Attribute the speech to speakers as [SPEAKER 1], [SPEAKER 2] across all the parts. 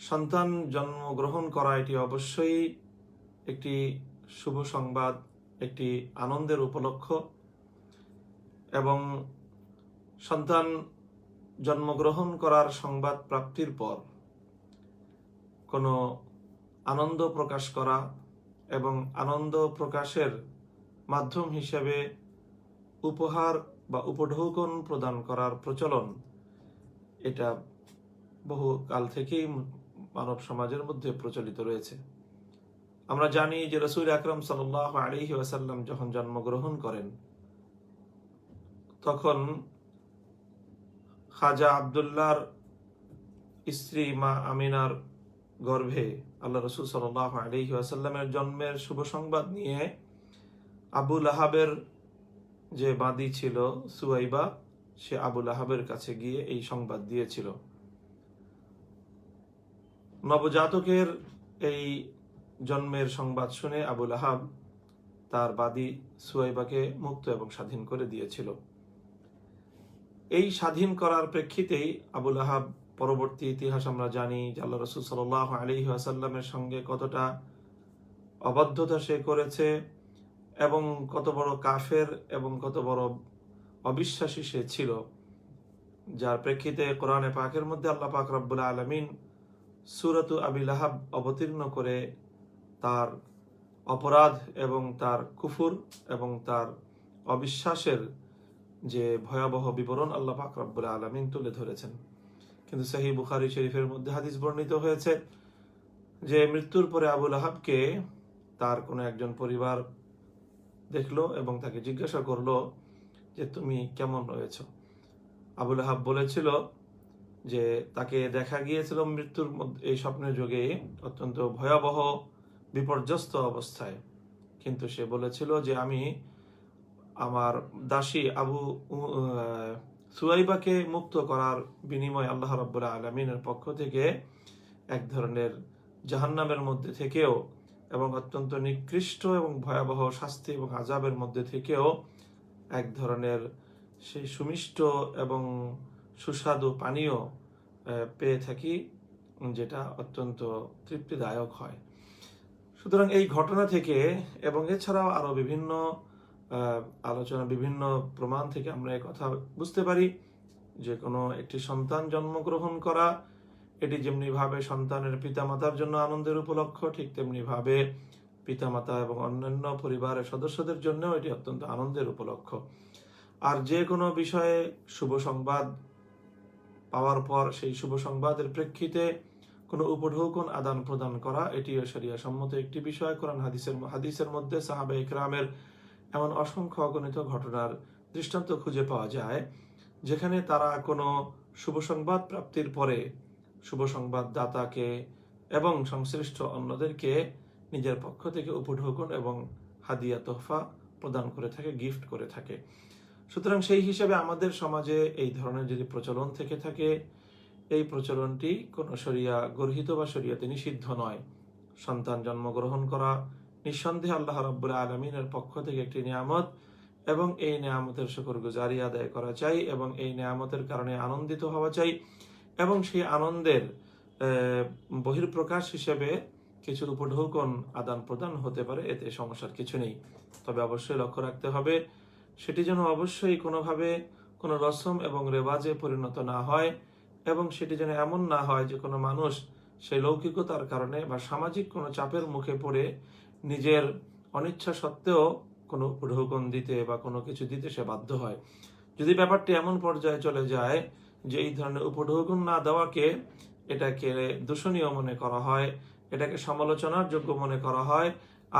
[SPEAKER 1] সন্তান জন্মগ্রহণ করা এটি অবশ্যই একটি শুভ সংবাদ, একটি আনন্দের উপলক্ষ। এবং সন্তান জন্মগ্রহণ করার সংবাদ প্রাপ্তির পর কোনো আনন্দ প্রকাশ করা এবং আনন্দ প্রকাশের মাধ্যম হিসেবে উপহার বা উপঢৌকন প্রদান করার প্রচলন, এটা বহু কাল থেকেই মানব সমাজের মধ্যে প্রচলিত রয়েছে। আমরা জানি যে রাসূল আকরাম সাল্লাল্লাহু আলাইহি ওয়াসাল্লাম যখন জন্মগ্রহণ করেন, তখন খাজা আব্দুল্লাহর স্ত্রী মা আমিনার গর্ভে আল্লাহ রাসূল সাল্লাল্লাহু আলাইহি ওয়াসাল্লামের জন্মের শুভ সংবাদ নিয়ে আবু লাহাবের যে বাদী ছিল সুয়াইবা, সে আবু লাহাবের কাছে গিয়ে এই সংবাদ দিয়েছিল। নবজাতকের এই জন্মের সংবাদ শুনে আবু লাহাব তার বাদী সুয়াইবাকে মুক্ত এবং স্বাধীন করে দিয়েছিল। এই স্বাধীন করার প্রেক্ষিতেই আবু লাহাব পরবর্তী ইতিহাস আমরা জানি যে আল্লাহ রাসূল সাল্লাল্লাহু আলাইহি ওয়াসাল্লামের সঙ্গে কতটা অবাধ্যতা সে করেছে এবং কত বড় কাফের এবং কত বড় অবিশ্বাসী সে ছিল, যার প্রেক্ষিতে কোরআনে পাকের মধ্যে আল্লাহ পাক রব্বুল আলামিন সূরাতু আবি লাহাব অবতীর্ণ করে তার অপরাধ এবং তার কুফর এবং তার অবিশ্বাসের যে ভয়াবহ বিবরণ আল্লাহ পাক রব্বুল আলামিন তুলে ধরেছেন। কিন্তু সহিহ বুখারী শরীফের মধ্যে হাদিস বর্ণিত হয়েছে যে মৃত্যুর পরে আবু লাহাবকে তার কোনো একজন পরিবার দেখলো এবং তাকে জিজ্ঞাসা করলো যে তুমি কেমন রয়েছো। আবু লাহাব বলেছিল যে তাকে দেখা গিয়েছিল মৃত্যুর মধ্যে এই স্বপ্নের যুগে অত্যন্ত ভয়াবহ বিপর্যস্ত অবস্থায়, কিন্তু সে বলেছিল যে আমি আমার দাসী সুয়াইবাকে মুক্ত করার বিনিময়ে আল্লাহ রাব্বুল আলামিনের পক্ষ থেকে এক ধরনের জাহান্নামের মধ্যে থেকেও এবং অত্যন্ত নিকৃষ্ট এবং ভয়াবহ শাস্তি এবং আযাবের মধ্যে থেকেও এক ধরনের সেই সুমিষ্ট এবং সুস্বাদু পানীয় পেয়ে থাকি, যেটা অত্যন্ত তৃপ্তিদায়ক হয়। সুতরাং এই ঘটনা থেকে এবং এছাড়াও আরো বিভিন্ন আলোচনা, বিভিন্ন প্রমাণ থেকে আমরা এই কথা বুঝতে পারি যে কোনো একটি সন্তান জন্মগ্রহণ করা এটি যেমনি ভাবে সন্তানের পিতামাতার জন্য আনন্দের উপলক্ষ, ঠিক তেমনি ভাবে পিতামাতা এবং অন্যান্য পরিবারের সদস্যদের জন্য এটি অত্যন্ত আনন্দের উপলক্ষ। আর যে কোনো বিষয়ে শুভ সংবাদ পাওয়ার পর সেই শুভ সংবাদের প্রেক্ষিতে কোনো উপঢৌকন আদান প্রদান করা এটিও শরিয়া সম্মত একটি বিষয়। কোরআন হাদিসের মধ্যে সাহাবা ইকরামের এমন অসংখ্য অগণিত ঘটনার দৃষ্টান্ত খুঁজে পাওয়া যায় যেখানে তারা কোনো শুভ সংবাদ প্রাপ্তির পরে শুভ সংবাদ দাতাকে এবং সংশ্লিষ্ট অন্যদেরকে নিজের পক্ষ থেকে উপঢৌকন এবং হাদিয়া তোহফা প্রদান করে থাকে, গিফট করে থাকে। সুতরাং সেই হিসেবে আমাদের সমাজে এই ধরনের যদি প্রচলন থেকে থাকে, এই প্রচলনটি কোনো শরিয়া গর্হিত বা শরিয়াতে নিষিদ্ধ নয়। সন্তান জন্মগ্রহণ করা নিঃসন্দেহে আল্লাহ রাব্বুল আলামিনের পক্ষ থেকে একটি নিয়ামত এবং এই নিয়ামতের শুকরগুজারি আদায় করা চাই এবং এই নিয়ামতের কারণে আনন্দিত হওয়া চাই এবং সেই আনন্দের বহির্প্রকাশ হিসেবে কিছু উপঢৌকন আদান প্রদান হতে পারে, এতে সমস্যার কিছু নেই। তবে অবশ্যই লক্ষ্য রাখতে হবে সেটি যেন অবশ্যই কোনোভাবে কোনো রসম এবং রেওয়াজে পরিণত না হয় এবং সেটি যেন এমন না হয় যে কোনো মানুষ সেই লৌকিকতার কারণে বা সামাজিক কোনো চাপের মুখে পড়ে নিজের অনিচ্ছা সত্ত্বেও কোনো উপঢৌকন দিতে বা কোনো কিছু দিতে সে বাধ্য হয়। যদি ব্যাপারটি এমন পর্যায়ে চলে যায় যে এই ধরনের উপঢৌকন না দেওয়াকে এটাকে দূষণীয় মনে করা হয়, এটাকে সমালোচনার যোগ্য মনে করা হয়,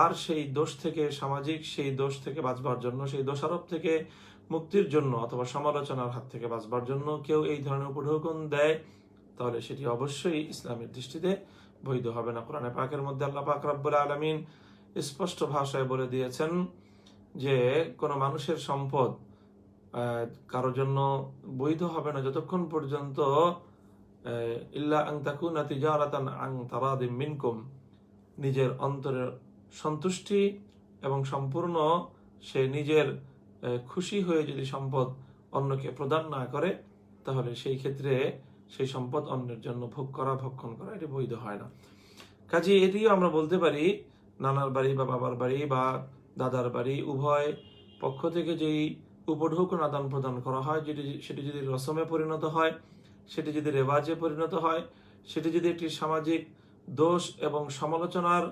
[SPEAKER 1] আর সেই দোষ থেকে সামাজিক সেই দোষ থেকে বাঁচবার জন্য, সেই দোষারোপ থেকে মুক্তির জন্য অথবা সমালোচনার হাত থেকে বাঁচবার জন্য কেউ এই ধরনের উপঢৌকন দেয়, তাহলে সেটি অবশ্যই ইসলামের দৃষ্টিতে বৈধ হবে না। কোরআনে পাকের মধ্যে আল্লাহ পাক রব্বুল আলামিন স্পষ্ট ভাষায় বলে দিয়েছেন যে কোনো মানুষের সম্পদ কারো জন্য বৈধ হবে না যতক্ষণ পর্যন্ত ইল্লা আন তাকুনা তিজারাতান আন তারাদিম মিনকুম, নিজের অন্তরের সন্তুষ্টি এবং সম্পূর্ণ সে নিজের খুশি হয়ে যদি সম্পদ অন্যকে প্রদান না করে, তাহলে সেই ক্ষেত্রে সেই সম্পদ অন্যের জন্য ভোগ করা, ভক্ষণ করা এটি বৈধ হয় না। কাজে এটিও আমরা বলতে পারি নানার বাড়ি বা বাবার বাড়ি বা দাদার বাড়ি উভয় পক্ষ থেকে যেই উপঢৌকন আদান প্রদান করা হয়, সেটি যদি রসমে পরিণত হয়, সেটি যদি রেওয়াজে পরিণত হয়, সেটি যদি একটি সামাজিক দোষ এবং সমালোচনার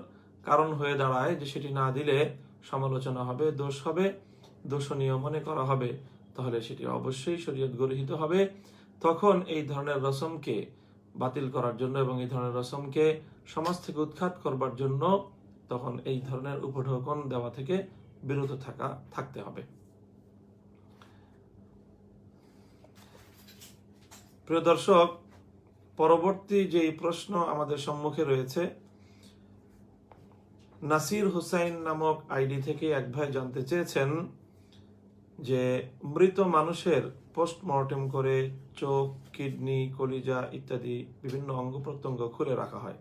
[SPEAKER 1] কারণ হয়ে দাঁড়ায়, যে সেটি না দিলে সমালোচনা হবে, দোষ হবে, দোষণীয় মনে করা হবে, তাহলে সেটি অবশ্যই শরীয়ত গৃহীত হবে। তখন এই ধরনের রসমকে বাতিল করার জন্য এবং এই ধরনের রসমকে সমাজ থেকে উৎখাত করবার জন্য তখন এই ধরনের উপঢৌকন দেওয়া থেকে বিরত থাকতে হবে। প্রিয় দর্শক, পরবর্তী যে প্রশ্ন আমাদের সম্মুখে রয়েছে, নাসির হুসাইন নামক আইডি থেকে এক ভাই জানতে চেয়েছেন যে মৃত মানুষের পোস্টমর্টেম করে চোখ, কিডনি, কলিজা ইত্যাদি বিভিন্ন অঙ্গ প্রত্যঙ্গ খুলে রাখা হয়।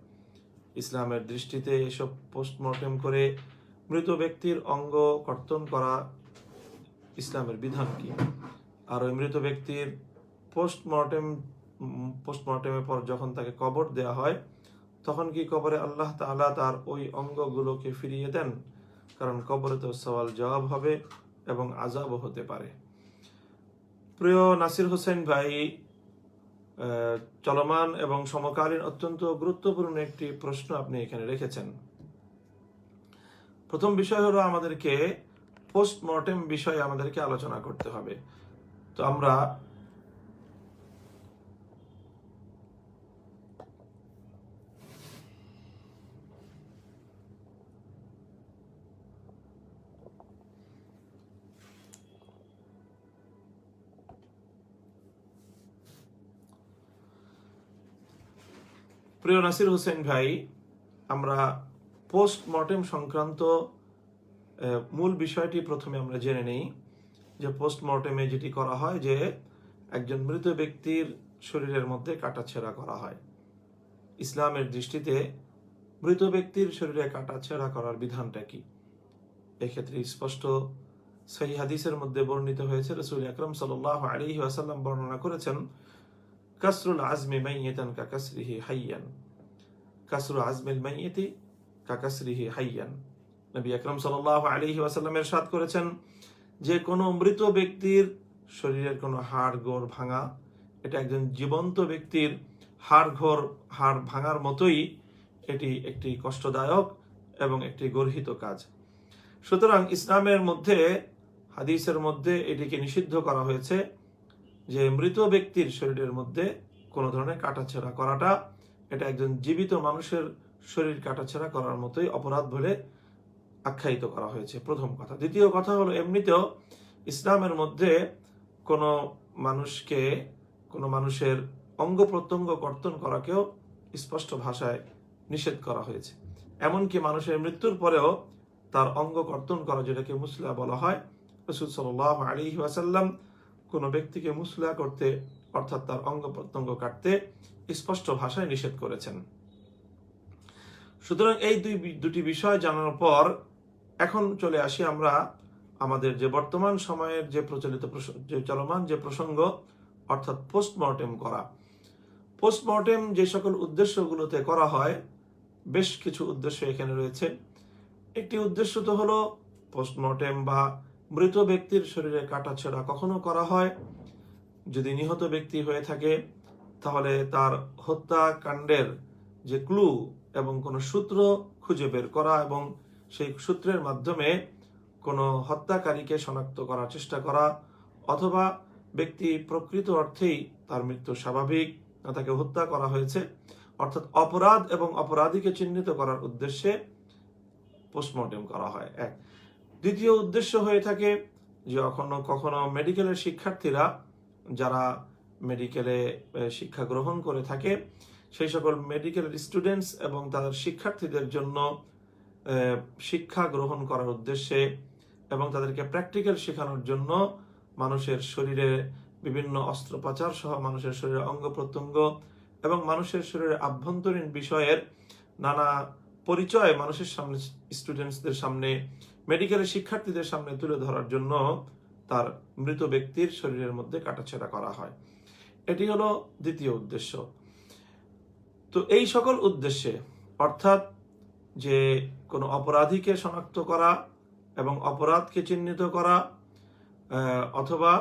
[SPEAKER 1] ইসলামের দৃষ্টিতে এসব পোস্টমর্টেম করে মৃত ব্যক্তির অঙ্গ কর্তন করা ইসলামের বিধান কি? আর ওই মৃত ব্যক্তির পোস্টমর্টেমের পর যখন তাকে কবর দেয়া হয়, তখন কি কবরে আল্লাহ তাআলা তার ওই অঙ্গগুলোকে ফিরিয়ে দেন? কারণ কবরে তো সওয়াল জবাব হবে এবং আযাবও হতে পারে। প্রিয় নাসির হোসেন ভাই, চলমান এবং সমকালীন অত্যন্ত গুরুত্বপূর্ণ একটি প্রশ্ন আপনি এখানে রেখেছেন। প্রথম বিষয় হলো আমাদেরকে পোস্টমর্টেম বিষয়ে আমাদেরকে আলোচনা করতে হবে। তো আমরা প্রিয় নাসির হোসেন ভাই, আমরা পোস্টমর্টেম সংক্রান্ত মূল বিষয়টি প্রথমে আমরা জেনে নেই। যে পোস্টমর্টেমে যেটি করা হয়, যে একজন মৃত ব্যক্তির শরীরের মধ্যে কাটাছেঁড়া করা হয়। ইসলামের দৃষ্টিতে মৃত ব্যক্তির শরীরে কাটাছেঁড়া করার বিধানটা কি? এক্ষেত্রে স্পষ্ট সহিহ হাদিসের মধ্যে বর্ণিত হয়েছে, রাসূল আকরাম সাল্লাল্লাহু আলাইহি ওয়াসাল্লাম বর্ণনা করেছেন, কাসরুল আজমি মাইয়াতান কাকাসরিহি হাইয়ান, কাসরুল আজমিল মাইয়াতি কাকাসরিহি হাইয়ান। নবী আকরাম সাল্লাল্লাহু আলাইহি ওয়াসাল্লাম ইরশাদ করেছেন যে কোনো মৃত ব্যক্তির শরীরের কোনো হাড় গোড় ভাঙা, এটা একজন জীবন্ত ব্যক্তির হাড় ভাঙার মতোই এটি একটি কষ্টদায়ক এবং একটি গর্হিত কাজ। সুতরাং ইসলামের মধ্যে, হাদিসের মধ্যে এটিকে নিষিদ্ধ করা হয়েছে যে মৃত ব্যক্তির শরীরের মধ্যে কোনো ধরনের কাটাছেঁড়া করাটা, এটা একজন জীবিত মানুষের শরীর কাটাছেঁড়া করার মতোই অপরাধ বলে আখ্যায়িত করা হয়েছে, প্রথম কথা। দ্বিতীয় কথা হলো, এমনিতেও ইসলামের মধ্যে কোনো মানুষের অঙ্গ প্রত্যঙ্গ কর্তন করাকেও স্পষ্ট ভাষায় নিষেধ করা হয়েছে। এমনকি মানুষের মৃত্যুর পরেও তার অঙ্গ কর্তন করা, যেটাকে মুসলা বলা হয়, রাসূল সাল্লাল্লাহু আলাইহি ওয়াসাল্লাম কোনো ব্যক্তিকে মুসলা করতে, অর্থাৎ তার অঙ্গ প্রত্যঙ্গ কাটতে স্পষ্ট ভাষায় নিষেধ করেছেন। সুতরাং এই দুটি বিষয় জানার পর এখন চলে আসি আমরা আমাদের যে বর্তমান সময়ের যে চলমান যে প্রসঙ্গ, অর্থাৎ পোস্টমর্টেম করা। পোস্টমর্টেম যে সকল উদ্দেশ্যগুলোতে করা হয়, বেশ কিছু উদ্দেশ্য এখানে রয়েছে। একটি উদ্দেশ্য তো হলো পোস্টমর্টেম বা মৃত ব্যক্তির শরীরে কাটাছেঁড়া কখনো করা হয় যদি নিহত ব্যক্তি হয়ে থাকে, তাহলে তার হত্যাকাণ্ডের যে ক্লু এবং কোনো সূত্র খুঁজে বের করা এবং সেই সূত্রের মাধ্যমে কোনো হত্যাকারীকে শনাক্ত করার চেষ্টা করা, অথবা ব্যক্তি প্রকৃত অর্থেই তার মৃত্যু স্বাভাবিক না তাকে হত্যা করা হয়েছে, অর্থাৎ অপরাধ এবং অপরাধীকে চিহ্নিত করার উদ্দেশ্যে পোস্টমর্টেম করা হয়। এক। দ্বিতীয় উদ্দেশ্য হয়ে থাকে যে কখনো মেডিকেলের শিক্ষার্থীরা যারা মেডিকেলে শিক্ষা গ্রহণ করে থাকে, সেই সকল মেডিকেলের স্টুডেন্টস এবং তাদের শিক্ষার্থীদের জন্য শিক্ষা গ্রহণ করার উদ্দেশ্যে এবং তাদেরকে প্র্যাকটিক্যাল শেখানোর জন্য মানুষের শরীরে বিভিন্ন অস্ত্রোপচার সহ মানুষের শরীরে অঙ্গ প্রত্যঙ্গ এবং মানুষের শরীরে আভ্যন্তরীণ বিষয়ের নানা পরিচয় মানুষের সামনে, স্টুডেন্টসদের সামনে, মেডিকেলের শিক্ষার্থীদের সামনে তুলে ধরার জন্য তার মৃত ব্যক্তির শরীরের মধ্যে কাটাছেঁড়া করা হয়। এটি হলো দ্বিতীয় উদ্দেশ্য। তো এই সকল উদ্দেশ্যে, অর্থাৎ যে কোনো অপরাধীকে শনাক্ত করা এবং অপরাধকে চিহ্নিত করা, অথবা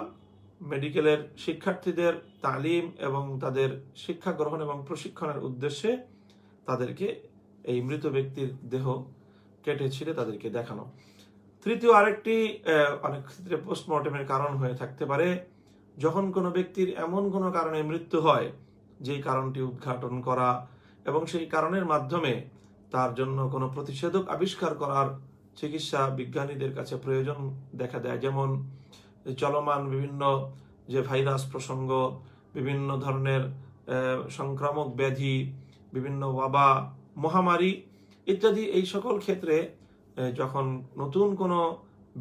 [SPEAKER 1] মেডিকেলের শিক্ষার্থীদের তালিম এবং তাদের শিক্ষা গ্রহণ এবং প্রশিক্ষণের উদ্দেশ্যে তাদেরকে এই মৃত ব্যক্তির দেহ কেটে ছিঁড়ে তাদেরকে দেখানো। তৃতীয় আরেকটি অনেক ক্ষেত্রে পোস্টমর্টেমের কারণ হয়ে থাকতে পারে, যখন কোনো ব্যক্তির এমন কোনো কারণে মৃত্যু হয় যেই কারণটি উদ্ঘাটন করা এবং সেই কারণের মাধ্যমে তার জন্য কোনো প্রতিষেধক আবিষ্কার করার চিকিৎসা বিজ্ঞানীদের কাছে প্রয়োজন দেখা দেয়। যেমন চলমান বিভিন্ন যে ভাইরাস প্রসঙ্গ, বিভিন্ন ধরনের সংক্রামক ব্যাধি, বিভিন্ন ওয়াবা, মহামারী ইত্যাদি, এই সকল ক্ষেত্রে যখন নতুন কোনো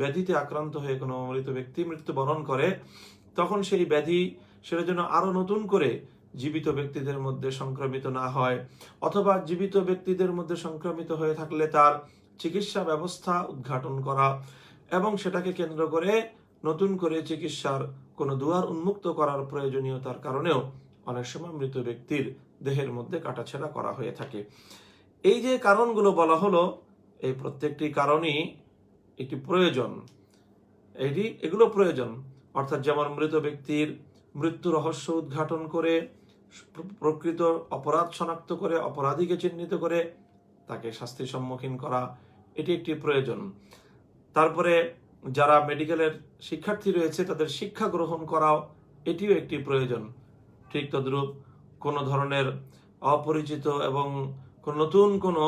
[SPEAKER 1] ব্যাধিতে আক্রান্ত হয়ে কোনো মৃত ব্যক্তি মৃত্যুবরণ করে, তখন সেই ব্যাধি সেটা যেন আরো নতুন করে জীবিত ব্যক্তিদের মধ্যে সংক্রমিত না হয়, অথবা জীবিত ব্যক্তিদের মধ্যে সংক্রমিত হয়ে থাকলে তার চিকিৎসা ব্যবস্থা উদ্ঘাটন করা এবং সেটাকে কেন্দ্র করে নতুন করে চিকিৎসার কোনো দুয়ার উন্মুক্ত করার প্রয়োজনীয়তার কারণেও অনেক সময় মৃত ব্যক্তির দেহের মধ্যে কাটাছেঁড়া করা হয়ে থাকে। এই যে কারণগুলো বলা হলো, এই প্রত্যেকটি কারণই একটি প্রয়োজন। এগুলো প্রয়োজন, অর্থাৎ যেমন মৃত ব্যক্তির মৃত্যু রহস্য উদ্ঘাটন করে প্রকৃত অপরাধ শনাক্ত করে অপরাধীকে চিহ্নিত করে তাকে শাস্তির সম্মুখীন করা, এটি একটি প্রয়োজন। তারপরে যারা মেডিকেলের শিক্ষার্থী রয়েছে তাদের শিক্ষা গ্রহণ করাও, এটিও একটি প্রয়োজন। ঠিক তদ্রূপ কোনো ধরনের অপরিচিত এবং নতুন কোনো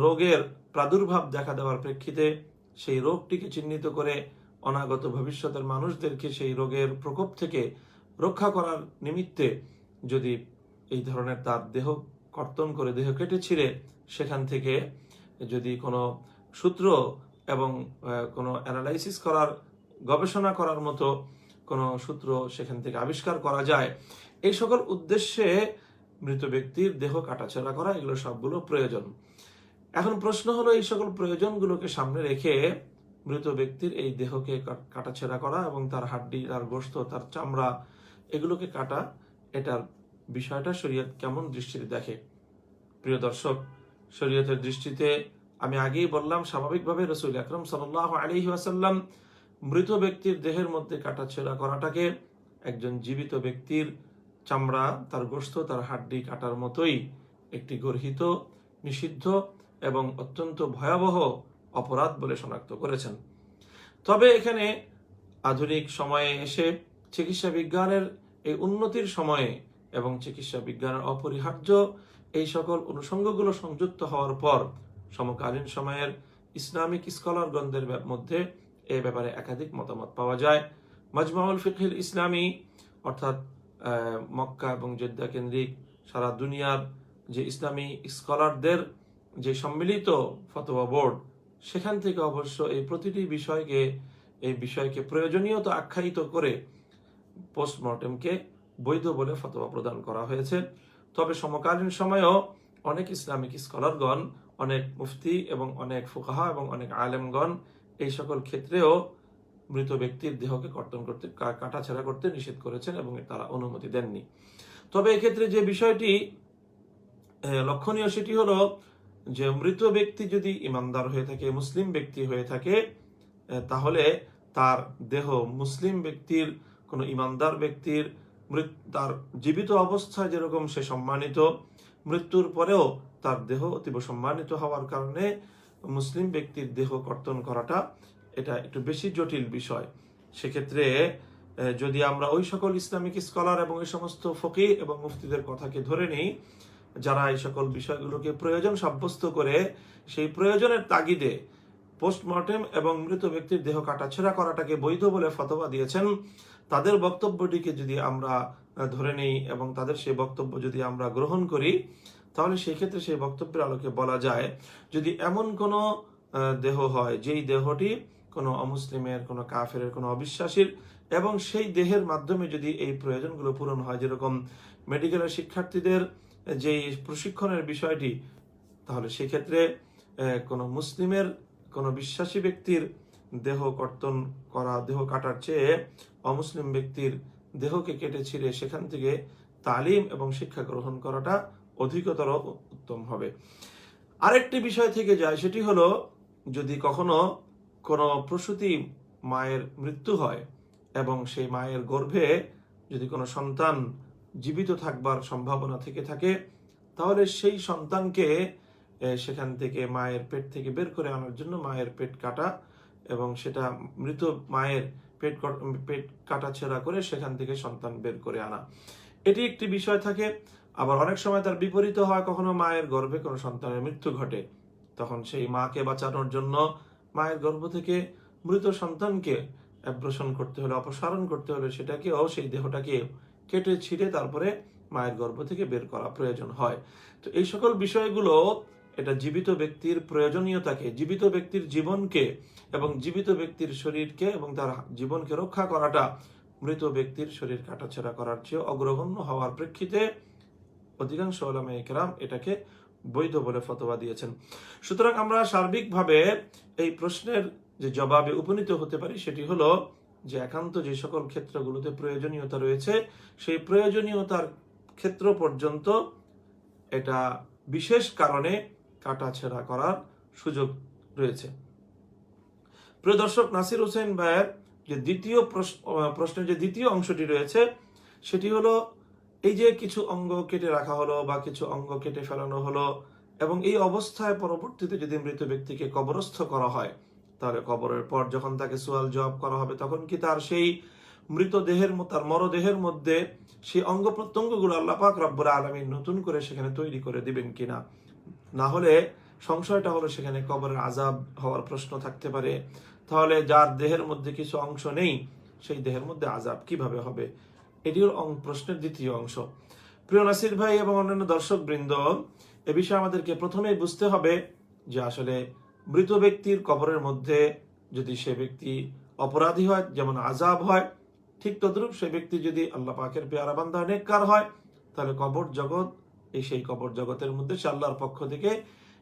[SPEAKER 1] রোগের প্রাদুর্ভাব দেখা দেওয়ার প্রেক্ষিতে সেই রোগটিকে চিহ্নিত করে অনাগত ভবিষ্যতের মানুষদেরকে সেই রোগের প্রকোপ থেকে রক্ষা করার নিমিত্তে যদি এই ধরনের তার দেহ কর্তন করে, দেহ কেটে ছিঁড়ে সেখান থেকে যদি কোনো সূত্র এবং কোনো অ্যানালাইসিস করার, গবেষণা করার মতো কোনো সূত্র সেখান থেকে আবিষ্কার করা যায়, এই সকল উদ্দেশ্যে মৃত ব্যক্তির দেহ কাটাছেঁড়া করা, এগুলো সবগুলো প্রয়োজন। এখন প্রশ্ন হলো, এই সকল প্রয়োজনগুলোকে সামনে রেখে মৃত ব্যক্তির এই দেহকে কাটাছেঁড়া করা এবং তার হাড্ডি, তার গোশত, তার চামড়া, এগুলোকে কাটা, এটার বিষয়টা শরীয়ত কেমন দৃষ্টিতে দেখে? প্রিয় দর্শক, শরীয়তের দৃষ্টিতে আমি আগেই বললাম, স্বাভাবিকভাবে রাসূল আকরাম সাল্লাল্লাহু আলাইহি ওয়াসাল্লাম মৃত ব্যক্তির দেহের মধ্যে কাটাছেঁড়া করাটাকে একজন জীবিত ব্যক্তির চামড়া, তার গোশত, তার হাড্ডি কাটার মতোই একটি গর্হিত, নিষিদ্ধ এবং অত্যন্ত ভয়াবহ অপরাধ বলে শনাক্ত করেছেন। তবে এখানে আধুনিক সময়ে এসে চিকিৎসা বিজ্ঞানের এই উন্নতির সময়ে এবং চিকিৎসা বিজ্ঞানের অপরিহার্য এই সকল অনুষঙ্গগুলো সংযুক্ত হওয়ার পর সমকালীন সময়ের ইসলামিক স্কলারগণদের মধ্যে এ ব্যাপারে একাধিক মতামত পাওয়া যায়। মাজমাউল ফিকহিল ইসলামী, অর্থাৎ মক্কা এবং জেদ্দা কেন্দ্রিক সারা দুনিয়ার যে ইসলামী স্কলারদের যে সম্মিলিত ফতোয়া বোর্ড, সেখান থেকে অবশ্য এই প্রতিটি বিষয়কে প্রয়োজনীয়তা আখ্যায়িত করে পোস্টমর্টেমকে বৈধ বলে ফতোয়া প্রদান করা হয়েছে। তবে সমকালীন সময়েও অনেক ইসলামিক স্কলারগণ, অনেক মুফতি এবং অনেক ফুকাহা এবং অনেক আলেমগণ এই সকল ক্ষেত্রেও মৃত ব্যক্তির দেহকে কর্তন করতে, কাটাছেঁড়া করতে নিষেধ করেছেন এবং তারা অনুমতি দেননি। তবে এক্ষেত্রে যে বিষয়টি লক্ষণীয় সেটি হলো যে মৃত ব্যক্তি যদি ইমানদার হয়ে থাকে, মুসলিম ব্যক্তি হয়ে থাকে, তাহলে তার দেহ মুসলিম ব্যক্তির, কোনো ইমানদার ব্যক্তির তার জীবিত অবস্থায় যেরকম সে সম্মানিত, মৃত্যুর পরেও তার দেহ অতীব সম্মানিত হওয়ার কারণে মুসলিম ব্যক্তির দেহ কর্তন করাটা এটা একটু বেশি জটিল বিষয়। সেক্ষেত্রে যদি আমরা ওই সকল ইসলামিক স্কলার এবং এই সমস্ত ফকিহ এবং মুফতিদের কথাকে ধরে নিই, যারা এই সকল বিষয়গুলোকে প্রয়োজন সাব্যস্ত করে সেই প্রয়োজনের তাগিদে পোস্টমর্টেম এবং মৃত ব্যক্তির দেহ কাটাছেঁড়া করাটাকে বৈধ বলে ফতোয়া দিয়েছেন, তাদের বক্তব্যটিকে যদি আমরা ধরে নিই এবং তাদের সেই বক্তব্য যদি আমরা গ্রহণ করি, তাহলে সেই ক্ষেত্রে সেই বক্তব্যের আলোকে বলা যায়, যদি এমন কোনো দেহ হয় যেই দেহটি কোনো অমুসলিমের, কোনো কাফেরের, কোনো অবিশ্বাসীর, এবং সেই দেহের মাধ্যমে যদি এই প্রয়োজনগুলো পূরণ হয়, যেরকম মেডিকেলের শিক্ষার্থীদের যেই প্রশিক্ষণের বিষয়টি, তাহলে সেক্ষেত্রে কোনো মুসলিমের, কোনো বিশ্বাসী ব্যক্তির দেহ কর্তন করা, দেহ কাটার চেয়ে অমুসলিম ব্যক্তির দেহকে কেটে ছিঁড়ে সেখান থেকে তালিম এবং শিক্ষা গ্রহণ করাটা অধিকতর উত্তম হবে। আরেকটি বিষয় থেকে যায়, সেটি হলো যদি কখনো কোনো প্রসূতি মায়ের মৃত্যু হয় এবং সেই মায়ের গর্ভে যদি কোনো সন্তান জীবিত থাকবার সম্ভাবনা থেকে থাকে, তাহলে সেই সন্তানকে সেখান থেকে মায়ের পেট থেকে বের করে আনার জন্য মায়ের পেট কাটা এবং সেটা মৃত মায়ের পেট কাটা ছেঁড়া করে সেখান থেকে সন্তান বের করে আনা, এটি একটি বিষয় থাকে। আবার অনেক সময় তার বিপরীত হয়, কখনো মায়ের গর্ভে কোনো সন্তানের মৃত্যু ঘটে, তখন সেই মাকে বাঁচানোর জন্য মায়ের গর্ভ থেকে মৃত সন্তানকে অ্যাব্রেশন করতে হলে, অপসারণ করতে হলে সেটাকেও, সেই দেহটাকে কেটে ছিঁড়ে তারপরে মায়ের গর্ভ থেকে বের করা প্রয়োজন হয়। তো এই সকল বিষয়গুলো এটা জীবিত ব্যক্তির প্রয়োজনীয়তাকে, জীবিত ব্যক্তির জীবনকে এবং জীবিত ব্যক্তির শরীরকে এবং তার জীবনকে রক্ষা করাটা মৃত ব্যক্তির শরীর কাটাছেঁড়া করার চেয়ে অগ্রগণ্য হওয়ার প্রেক্ষিতে অধিকাংশ উলামায়ে কেরাম এটাকে বৈধ বলে ফতোয়া দিয়েছেন। সুতরাং আমরা সার্বিকভাবে এই প্রশ্নের যে জবাবে উপনীত হতে পারি সেটি হলো যে একান্ত যে সকল ক্ষেত্রগুলোতে প্রয়োজনীয়তা রয়েছে, সেই প্রয়োজনীয়তার ক্ষেত্র পর্যন্ত এটা বিশেষ কারণে কাটাছেঁড়া করার সুযোগ রয়েছে। প্রিয় দর্শক, নাসির হোসেন ভাইয়ের যে দ্বিতীয় প্রশ্নের যে দ্বিতীয় অংশটি রয়েছে সেটি হলো এই যে কিছু অঙ্গ কেটে রাখা হলো বা কিছু অঙ্গ কেটে ফেলানো হলো এবং এই অবস্থায় পরবর্তীতে যদি মৃত ব্যক্তিকে কবরস্থ করা হয়, তাহলে কবরের পর যখন তাকে সুয়াল জবাব করা হবে তখন কি তার সেই মৃতদেহের তার মরদেহের মধ্যে সেই অঙ্গ প্রত্যঙ্গগুলো আল্লাহ পাক রব্বুল আলামিন নতুন করে সেখানে তৈরি করে দিবেন কিনা? না হলে সংশয়টা হলো সেখানে কবরের আযাব হওয়ার প্রশ্ন থাকতে পারে। তাহলে যার দেহের মধ্যে কিছু অংশ নেই সেই দেহের মধ্যে আযাব কিভাবে হবে? এটি হল প্রশ্নের দ্বিতীয় অংশ। প্রিয় নাসির ভাই এবং অন্যান্য দর্শক বৃন্দ, এ বিষয়ে আমাদেরকে প্রথমেই বুঝতে হবে যে আসলে মৃত ব্যক্তির কবরের মধ্যে যদি সে ব্যক্তি অপরাধী হয়, যেমন আযাব হয়, ঠিক তদ্রূপ সে ব্যক্তি যদি আল্লাহ পাকের পেয়ারা বান্দা নেককার হয়, তাহলে কবর জগৎ, সেই কবর জগতের মধ্যে সে আল্লাহর পক্ষ থেকে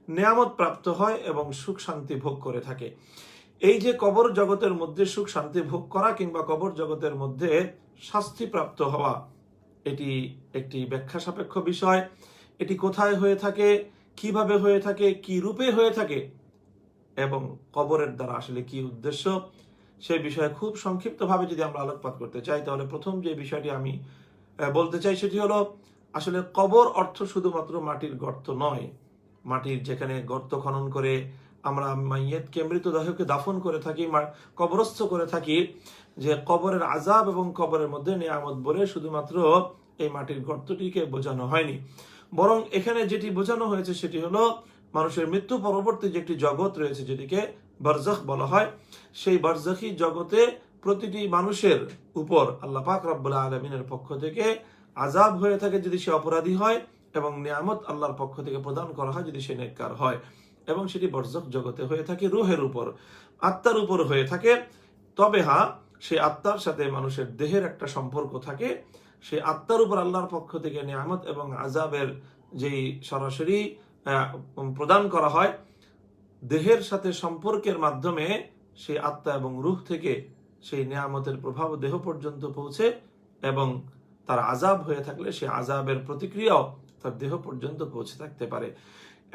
[SPEAKER 1] নিয়ামত প্রাপ্ত হয় এবং সুখ শান্তি ভোগ করে থাকে। এই যে কবর জগতের মধ্যে সুখ শান্তি ভোগ করা কিংবা কবর জগতের মধ্যে শাস্তি প্রাপ্ত হওয়া, এটি একটি ব্যাখ্যা সাপেক্ষ বিষয়। এটি কোথায় হয়ে থাকে, কিভাবে হয়ে থাকে, কি রূপে হয়ে থাকে এবং কবরের দ্বারা আসলে কি উদ্দেশ্য, সেই বিষয়ে খুব সংক্ষিপ্তভাবে যদি আমরা আলোকপাত করতে চাই, তাহলে প্রথম যে বিষয়টি আমি বলতে চাই সেটি হলো আসলে কবর অর্থ শুধুমাত্র মাটির গর্ত নয়। মাটির যেখানে গর্ত খনন করে আমরা মাইয়াতকে, মৃতদেহকে দাফন করে থাকি, কবরস্থ করে থাকি, যে কবরের আযাব এবং কবরের মধ্যে নিয়ামত বলে শুধুমাত্র এই মাটির গর্তটিকে বোঝানো হয়নি, বরং এখানে যেটি বোঝানো হয়েছে সেটি হলো মানুষের মৃত্যু পরবর্তী যে একটি জগৎ রয়েছে যেটিকে বারজাখ বলা হয়, সেই বারজাখী জগতে প্রতিটি মানুষের উপর আল্লাহ পাক রব্বুল আলামিনের পক্ষ থেকে আযাব হয়ে থাকে যদি সে অপরাধী হয়, এবং নিয়ামত আল্লাহর পক্ষ থেকে প্রদান করা হয় যদি সে নেককার হয়, এবং সেটি বারজাখ জগতে হয়ে থাকে রূহের উপর, আত্মার উপর হয়ে থাকে। তবে হ্যাঁ, সেই আত্মার সাথে মানুষের দেহের একটা সম্পর্ক থাকে, সেই আত্মার উপর আল্লাহর পক্ষ থেকে নিয়ামত এবং আযাবের যেই সরাসরি প্রদান করা হয়, দেহের সাথে সম্পর্কের মাধ্যমে সেই আত্মা এবং রূহ থেকে সেই নিয়ামতের প্রভাব দেহ পর্যন্ত পৌঁছে, এবং তার আযাব হয়ে থাকলে সেই আযাবের প্রতিক্রিয়াও তার দেহ পর্যন্ত পৌঁছে থাকতে পারে।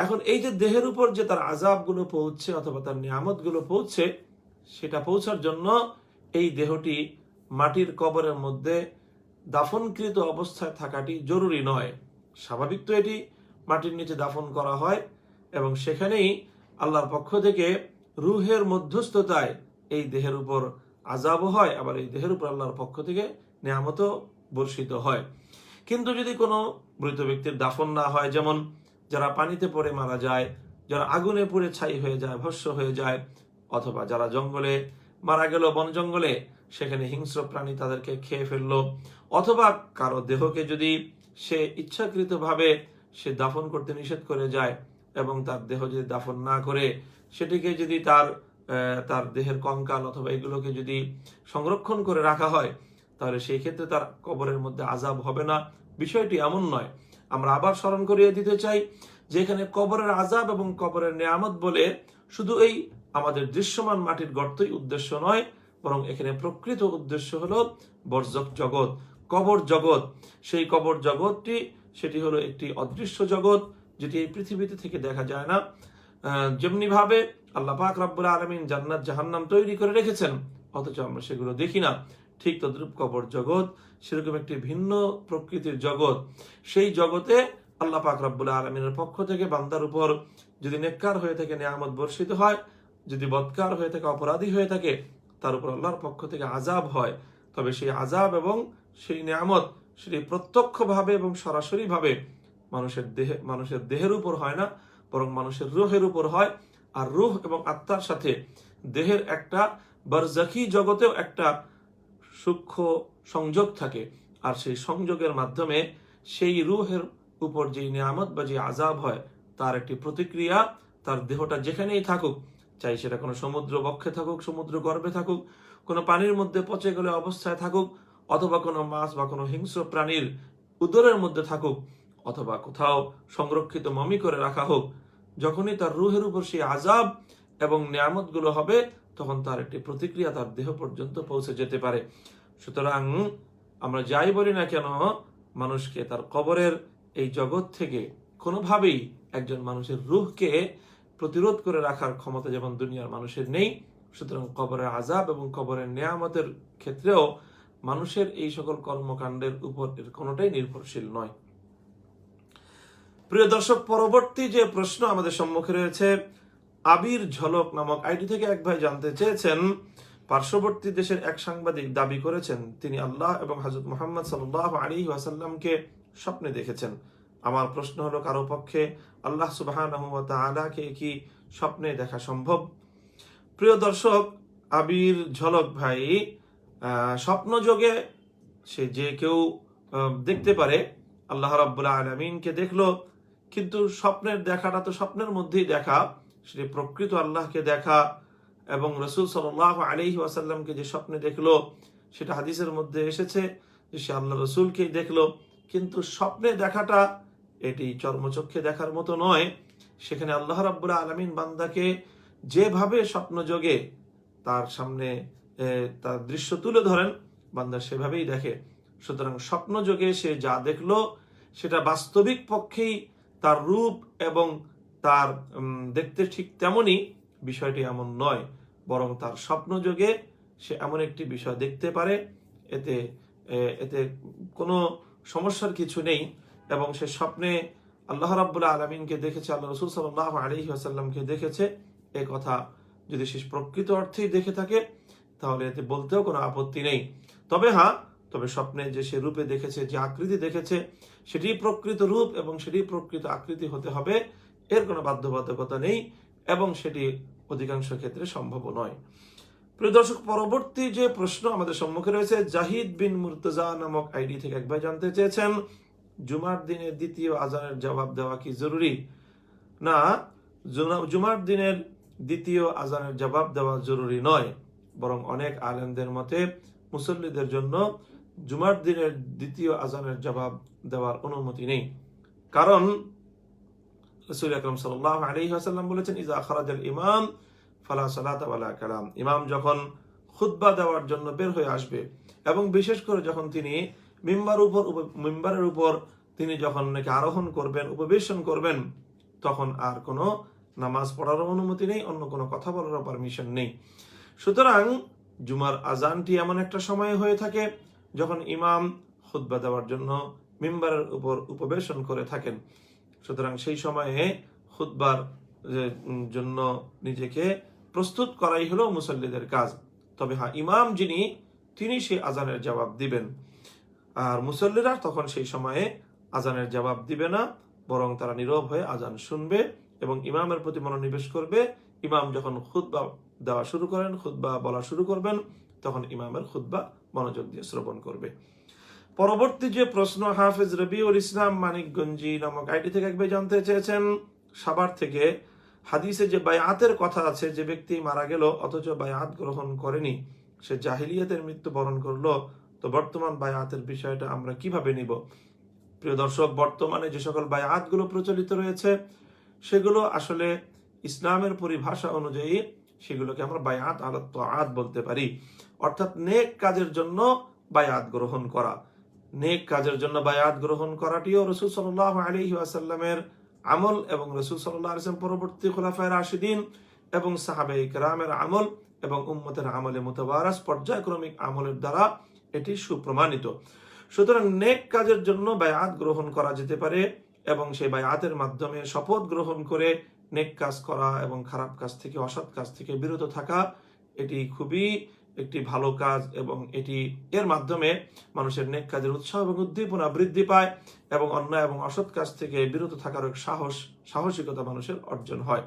[SPEAKER 1] এখন এই যে দেহের উপর যে তার আযাবগুলো পৌঁছছে অথবা তার নিয়ামতগুলো পৌঁছছে, সেটা পৌঁছার জন্য এই দেহটি মাটির কবরের মধ্যে দাফনকৃত অবস্থায় থাকাটি জরুরি নয়। স্বাভাবিক তো এটি মাটির নিচে দাফন করা হয় এবং সেখানেই আল্লাহর পক্ষ থেকে রূহের মধ্যস্থতায় এই দেহের উপর আযাবও হয়, আবার এই দেহের উপর আল্লাহর পক্ষ থেকে নিয়ামতও বর্ষিত হয়। কিন্তু যদি কোনো মৃত ব্যক্তির দাফন না হয়, যেমন যারা পানিতে পড়ে মারা যায়, যারা আগুনে পুড়ে ছাই হয়ে যায়, ভস্ম হয়ে যায়, অথবা যারা জঙ্গলে মারা গেল, বন জঙ্গলে, সেখানে হিংস্র প্রাণী তাদেরকে খেয়ে ফেললো, অথবা কারো দেহকে যদি সে ইচ্ছাকৃতভাবে সে দাফন করতে নিষেধ করে যায় এবং তার দেহ যদি দাফন না করে সেটিকে যদি তার দেহের কঙ্কাল অথবা এগুলোকে যদি সংরক্ষণ করে রাখা হয়, তাহলে সেই ক্ষেত্রে তার কবরের মধ্যে আযাব হবে না। বিষয়টি এমন নয়। আমরা আবার স্মরণ করিয়ে দিতে চাই যে এখানে কবরের আযাব এবং কবরের নিয়ামত বলে শুধু এই আমাদের দৃশ্যমান মাটির গর্তই উদ্দেশ্য নয়, বরং এখানে প্রকৃত উদ্দেশ্য হলো বরজখ জগৎ, কবর জগৎ। সেই কবর জগৎটি সেটি হলো একটি অদৃশ্য জগৎ, যেটি এই পৃথিবীতে থেকে দেখা যায় না। যেমনি ভাবে আল্লাহ পাক রব্বুল আলামিন জান্নাত জাহান্নাম তৈরি করে রেখেছেন, অথচ আমরা সেগুলো দেখি না, ঠিক তদ্রূপ কবর জগৎ সেরকম একটি ভিন্ন প্রকৃতির জগৎ। সেই জগতে আল্লাহ পাক রব্বুল আলামিনের পক্ষ থেকে বান্দার উপর যদি নেককার হয়ে থাকে নিয়ামত বর্ষিত হয়, যদি বদকার হয়ে থাকে অপরাধী হয়ে থাকে তার উপর আল্লাহর পক্ষ থেকে আযাব হয়, তবে সেই আযাব এবং সেই নিয়ামত সেটি প্রত্যক্ষভাবে এবং সরাসরিভাবে মানুষের দেহের উপর হয় না, বরং মানুষের রূহের উপর হয়। আর রূহ এবং আত্মার সাথে দেহের একটা বারজাখী জগতেও একটা সূক্ষ্ম সংযোগ থাকে, আর সেই সংযোগের মাধ্যমে সেই রূহের উপর যে নিয়ামত বা যে আযাব হয় তার একটি প্রতিক্রিয়া তার দেহটা যেখানেই থাকুক, চাই সেটা কোনো সমুদ্র বক্ষে থাকুক, সমুদ্র গর্ভে থাকুক, কোনো পানির মধ্যে পচে গেলে অবস্থায় থাকুক, অথবা কোনো মাছ বা কোনো হিংস্র প্রাণীর উদরের মধ্যে থাকুক, অথবা কোথাও সংরক্ষিত মমি করে রাখা হোক, যখনই তার রূহের উপর সেই আযাব এবং নিয়ামতগুলো হবে তখন তার একটি প্রতিক্রিয়া তার দেহ পর্যন্ত পৌঁছে যেতে পারে। সুতরাং আমরা যাই বলি না কেন, মানুষকে তার কবরের এই জগৎ থেকে কোনোভাবেই একজন মানুষের রূহকে প্রতিরোধ করে রাখার ক্ষমতা যেমন দুনিয়ার মানুষের নেই, সুতরাং কবরের আযাব এবং কবরের নিয়ামতের ক্ষেত্রেও মানুষের এই সকল কর্মকাণ্ডের উপর এর কোনোটাই নির্ভরশীল নয়। প্রিয় দর্শক, পরবর্তী যে প্রশ্ন আমাদের সম্মুখে রয়েছে, আবির ঝলক নামক আইডি থেকে এক ভাই জানতে চেয়েছেন, পার্শ্ববর্তী দেশের এক সাংবাদিক দাবি করেছেন তিনি আল্লাহ এবং হযরত মুহাম্মদ সাল্লাল্লাহু আলাইহি ওয়াসাল্লামকে স্বপ্নে দেখেছেন। আমার প্রশ্ন হলো, কারো পক্ষে আল্লাহ সুবহানাহু ওয়া তাআলাকে কি স্বপ্নে দেখা সম্ভব? প্রিয় দর্শক, আবির ঝলক ভাই, স্বপ্ন যোগে সে যে কেউ দেখতে পারে। আল্লাহ রাব্বুল আলামিনকে দেখলো, কিন্তু স্বপ্নের দেখাটা তো স্বপ্নের মধ্যেই দেখা, সেটি প্রকৃত আল্লাহকে দেখা এবং রাসূল সাল্লাল্লাহু আলাইহি ওয়াসাল্লামকে যে স্বপ্নে দেখলো সেটা হাদিসের মধ্যে এসেছে যে সে আল্লাহ রাসূলকেই দেখলো। কিন্তু স্বপ্নে দেখাটা এটি চর্মচক্ষে দেখার মতো নয়। সেখানে আল্লাহ রাব্বুল আলামিন বান্দাকে যেভাবে স্বপ্ন যোগে তার সামনে তার দৃশ্য তুলে ধরেন, বান্দা সেভাবেই দেখে। সুতরাং স্বপ্ন যোগে সে যা দেখলো সেটা বাস্তবিক পক্ষেই তার রূপ এবং তার দেখতে ঠিক তেমনই, বিষয়টি এমন নয়, বরং তার স্বপ্ন যোগে সে এমন একটি বিষয় দেখতে পারে, এতে কোনো সমস্যার কিছু নেই। এবং সে স্বপ্নে আল্লাহ রাব্বুল আলামিনকে দেখেছে, আল্লাহ রাসূল সাল্লাল্লাহু আলাইহি ওয়াসাল্লামকে দেখেছে, এই কথা যদি সে প্রকৃত অর্থেই দেখে থাকে তাহলে এতে বলতেও কোনো আপত্তি নেই। তবে স্বপ্নে যে সে রূপে দেখেছে, যে আকৃতি দেখেছে, সেটি প্রকৃত রূপ এবং সেটি প্রকৃত আকৃতি হতে হবে, এর কোনো বাধ্যবাধকতা নেই এবং সেটি অধিকাংশ ক্ষেত্রে সম্ভব নয়। প্রিয় দর্শক, পরবর্তী যে প্রশ্ন আমাদের সম্মুখে রয়েছে, জাহিদ বিন মুর্তজা নামক আইডি থেকে এক ভাই জানতে চেয়েছেন, জুমার দিনের দ্বিতীয় আজানের জবাব দেওয়া কি জরুরি? না, জুমার দিনের দ্বিতীয় আজানের জবাব দেওয়া জরুরি নয়, বরং অনেক আলেমদের মতে মুসল্লিদের জন্য জুমার দিনের দ্বিতীয় আজানের জবাব দেওয়ার অনুমতি নেই। কারণ রাসূল আকরাম সাল্লাল্লাহু আলাইহি ওয়াসাল্লাম বলেছেন, ইযা খারাজাল ইমাম ফালা সালাতা ওয়ালা কালাম। ইমাম যখন খুতবা দেওয়ার জন্য বের হয়ে আসবে এবং বিশেষ করে যখন তিনি মিম্বারের উপর তিনি যখন নাকি আরোহণ করবেন, উপবেশন করবেন, তখন আর কোনো নামাজ পড়ারও অনুমতি নেই, অন্য কোনো কথা বলারও পারমিশন নেই। সুতরাং জুমার আজানটি এমন একটা সময় হয়ে থাকে যখন ইমাম খুতবা দেওয়ার জন্য মিম্বারের উপর উপবেশন করে থাকেন। সুতরাং সেই সময়ে খুতবার জন্য নিজেকে প্রস্তুত করাই হলো মুসল্লিদের কাজ। তবে ইমাম তিনি সেই আজানের জবাব দিবেন, আর মুসল্লিরা তখন সেই সময়ে আজানের জবাব দিবে না, বরং তারা নীরব হয়ে আজান শুনবে এবং ইমামের প্রতি মনোনিবেশ করবে। ইমাম যখন খুতবা দেওয়া শুরু করেন, খুতবা বলা শুরু করবেন, তখন ইমামের খুতবা মনোযোগ দিয়ে শ্রবণ করবে। পরবর্তী যে প্রশ্ন, হাফেজ রবিউল ইসলাম মানিকগঞ্জি নামক আইডি থেকে একবার জানতে চেয়েছেন, সাভার থেকে, হাদিসে যে বায়াতের কথা আছে, যে ব্যক্তি মারা গেল অথচ বায়াত গ্রহণ করেনি, সে জাহিলিয়াতের মৃত্যু বরণ করলো, তো বর্তমান বায়াতের বিষয়টা আমরা কিভাবে নিব? প্রিয় দর্শক, বর্তমানে যে সকল বায়াতগুলো প্রচলিত রয়েছে সেগুলো আসলে ইসলামের পরিভাষা অনুযায়ী সেগুলোকে আমরা বায়াত আলা তাআত বলতে পারি। অর্থাৎ নেক কাজের জন্য বায়াত গ্রহণ করা। নেক কাজের জন্য বায়াত গ্রহণ করাটিও রাসূল সাল্লাল্লাহু আলাইহি ওয়াসাল্লামের আমল এবং রাসূল সাল্লাল্লাহু আলাইহি ওয়াসাল্লাম পরবর্তী খুলাফায়ে রাশিদিন এবং সাহাবায়ে কেরামের আমল এবং উম্মতের আমলে মুতাওয়ারাস পর্যায়ক্রমিক আমলের দ্বারা এটি সুপ্রমাণিত। সুতরাং নেক কাজের জন্য বায়াত গ্রহণ করা যেতে পারে এবং সেই বায়াতের মাধ্যমে শপথ গ্রহণ করে নেক কাজ করা এবং খারাপ কাজ থেকে, অসৎ কাজ থেকে বিরত থাকা, এটি খুবই একটি ভালো কাজ এবং এর মাধ্যমে মানুষের নেক কাজের উৎসাহ এবং উদ্দীপনা বৃদ্ধি পায় এবং অন্যায় এবং অসৎ কাজ থেকে বিরত থাকার এক সাহসিকতা মানুষের অর্জন হয়।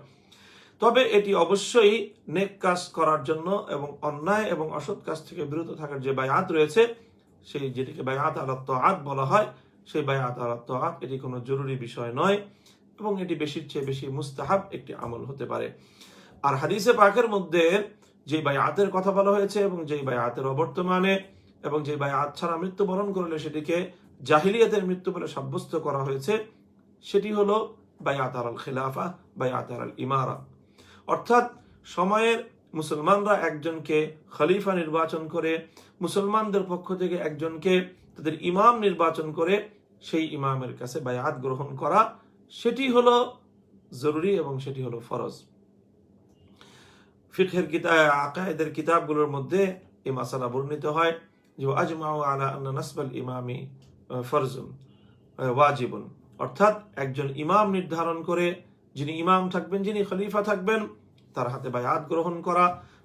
[SPEAKER 1] তবে এটি অবশ্যই নেক কাজ করার জন্য এবং অন্যায় এবং অসৎ কাজ থেকে বিরত থাকার যে বায়াত রয়েছে, সেই যেটিকে বায়াত আলা তাআত বলা হয়, সেই বায়াত আলা তাআত এটি কোনো জরুরি বিষয় নয় এবং এটি বেশির চেয়ে বেশি মুস্তাহাব একটি আমল হতে পারে। আর হাদিসে পাকের মধ্যে যে বায়াতের কথা বলা হয়েছে এবং যেই বায়াতের অবর্তমানে এবং যে বায়াত ছাড়া মৃত্যুবরণ করলে সেটিকে জাহিলিয়াতের মৃত্যু বলে সাব্যস্ত করা হয়েছে, সেটি হলো বায়াত আলাল খিলাফা, বায়াত আলাল ইমারা। অর্থাৎ সময়ের মুসলমানরা একজনকে খলিফা নির্বাচন করে, মুসলমানদের পক্ষ থেকে একজনকে তাদের ইমাম নির্বাচন করে সেই ইমামের কাছে বায়াত গ্রহণ করা, সেটি হলো জরুরি এবং সেটি হলো ফরজ। ফিকহের আকায়েদের কিতাবগুলোর মধ্যে এই মাসালা বর্ণিত হয় যে আজমাউ আলা আন্না নাসবাল ইমামি ফরজুন ওয়াজিবুন। অর্থাৎ একজন ইমাম নির্ধারণ করে, যিনি ইমাম থাকবেন, যিনি খলিফা থাকবেন, তার হাতে বায়াত গ্রহণ করা।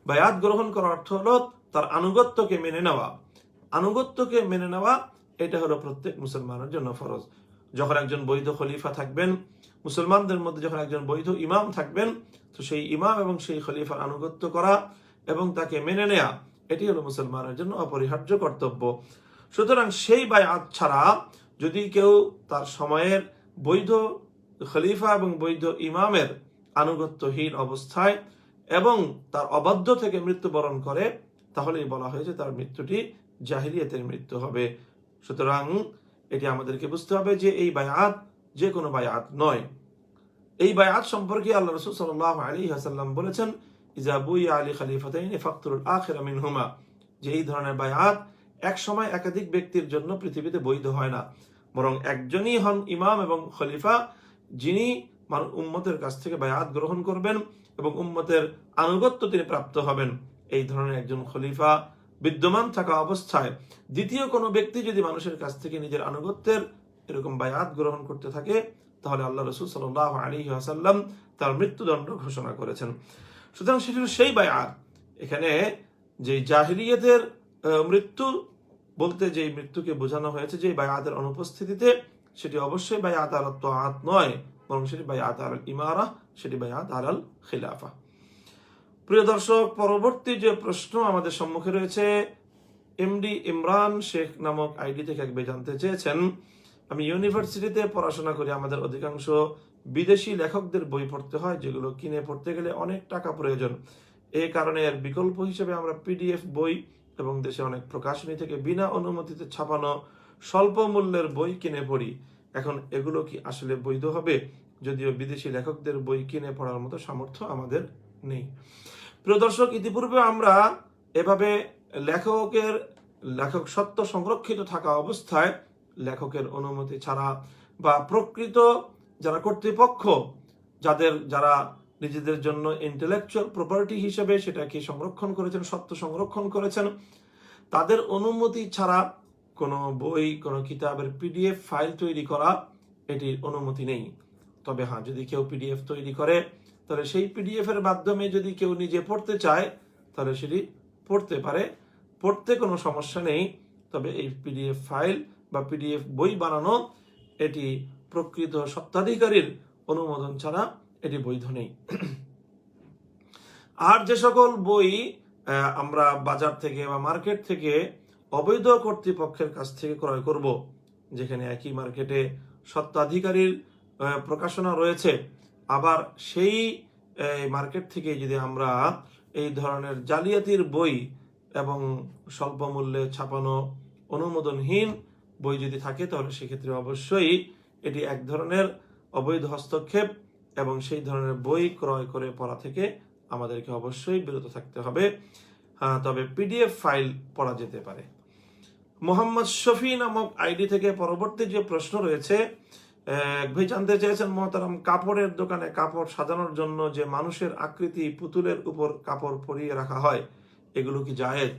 [SPEAKER 1] বায়াত গ্রহণ করার অর্থ হলো তার আনুগত্যকে মেনে নেওয়া। আনুগত্যকে মেনে নেওয়া এটা হলো প্রত্যেক মুসলমানের জন্য ফরজ। যখন একজন বৈধ খলিফা থাকবেন, মুসলমানদের মধ্যে যখন একজন বৈধ ইমাম থাকবেন, তো সেই ইমাম এবং সেই খলিফার আনুগত্য করা এবং তাকে মেনে নেওয়া, এটি হলো মুসলমানের জন্য অপরিহার্য কর্তব্য। সুতরাং সেই বায়াত ছাড়া যদি কেউ তার সময়ের বৈধ খলিফা এবং বৈধ ইমামের আনুগত্যহীন অবস্থায় এবং তার অবাধ্য থেকে মৃত্যুবরণ করে, তাহলেই বলা হয়েছে তার মৃত্যুটি জাহিলিয়াতের মৃত্যু হবে। সুতরাং এটি আমাদেরকে বুঝতে হবে যে এই বায়াত যে কোনো বায়াত নয়। এই বায়াত সম্পর্কে আল্লাহ রাসূল সাল্লাল্লাহু আলাইহি ওয়াসাল্লাম বলেছেন, ইজা বুইয়া আলী খলিফাতাইনি ফাকতুল আখিরা মিনহুমা, যে এই ধরনের বায়াত এক সময় একাধিক ব্যক্তির জন্য পৃথিবীতে বৈধ হয় না, বরং একজনই হন ইমাম এবং খলিফা, যিনি উম্মতের কাছ থেকে বায়াত গ্রহণ করবেন এবং উম্মতের আনুগত্য তিনি প্রাপ্ত হবেন। এই ধরনের একজন খলিফা বিদ্যমান থাকা অবস্থায় দ্বিতীয় কোনো ব্যক্তি যদি মানুষের কাছ থেকে নিজের আনুগত্যের এরকম বায়াত গ্রহণ করতে থাকে, তাহলে আল্লাহ রাসূল সাল্লাল্লাহু আলাইহি ওয়াসাল্লাম তার মৃত্যুদণ্ড ঘোষণা করেছেন। সুতরাং সেটি সেই বায়াত। এখানে যে জাহিলিয়াতের মৃত্যু বলতে যে মৃত্যুকে বোঝানো হয়েছে যে বায়াতের অনুপস্থিতিতে, সেটি অবশ্যই বায়াত আলা তাআত নয়, বরং সেটি বায়াত আলাল ইমারা, সেটি বায়াত আলাল খিলাফা। প্রিয় দর্শক, পরবর্তী যে প্রশ্ন আমাদের সম্মুখে রয়েছে, এমডি ইমরান শেখ নামক আইডি থেকে এক ভাই জানতে চেয়েছেন, আমি ইউনিভার্সিটিতে পড়াশোনা করি, আমাদের অধিকাংশ বিদেশি লেখকদের বই পড়তে হয়, যেগুলো কিনে পড়তে গেলে অনেক টাকা প্রয়োজন। এই কারণে এর বিকল্প হিসেবে আমরা পিডিএফ বই এবং দেশে অনেক প্রকাশনী থেকে বিনা অনুমতিতে ছাপানো স্বল্প মূল্যের বই কিনে পড়ি। এখন এগুলো কি আসলে বৈধ হবে, যদিও বিদেশি লেখকদের বই কিনে পড়ার মতো সামর্থ্য আমাদের নেই? প্রিয় দর্শক, ইতিপূর্বে আমরা এভাবে লেখক সত্য সংরক্ষিত থাকা অবস্থায় লেখকের অনুমতি ছাড়া বা প্রকৃত যারা কর্তৃপক্ষ যারা নিজেদের জন্য ইন্টেলেকচুয়াল প্রপার্টি হিসেবে সেটাকে সংরক্ষণ করেছেন, সত্য সংরক্ষণ করেছেন, তাদের অনুমতি ছাড়া কোনো বই, কোনো কিতাবের পিডিএফ ফাইল তৈরি করা, এটির অনুমতি নেই। তবে হ্যাঁ, যদি কেউ পিডিএফ তৈরি করে, তাহলে সেই পিডিএফ এর মাধ্যমে যদি কেউ নিজে পড়তে চায়, তাহলে সেটি পড়তে পারে, পড়তে কোনো সমস্যা নেই। তবে এই পিডিএফ ফাইল বা পিডিএফ বই বানানো, এটি প্রকৃত সত্ত্বাধিকারীর অনুমোদন ছাড়া এটি বৈধ নেই। আর যে সকল বই আমরা বাজার থেকে বা মার্কেট থেকে অবৈধ কর্তৃপক্ষের কাছ থেকে ক্রয় করব, যেখানে একই মার্কেটে সত্ত্বাধিকারীর প্রকাশনা রয়েছে, আবার সেই মার্কেট থেকে যদি আমরা এই ধরনের জালিয়াতির বই এবং স্বল্প মূল্যে ছাপানো অনুমোদনহীন বই যদি থাকে, তাহলে সেক্ষেত্রে অবশ্যই এটি এক ধরনের অবৈধ হস্তক্ষেপ এবং সেই ধরনের বই ক্রয় করে পড়া থেকে আমাদেরকে অবশ্যই বিরত থাকতে হবে। তবে পিডিএফ ফাইল পড়া যেতে পারে। মোহাম্মদ শফি নামক আইডি থেকে পরবর্তী যে প্রশ্ন রয়েছে, ভাই জানতে চেয়েছেন মহতারাম, কাপড়ের দোকানে কাপড় সাজানোর জন্য যে মানুষের আকৃতি পুতুলের উপর কাপড় পরিয়ে রাখা হয়, এগুলো কি জায়েজ?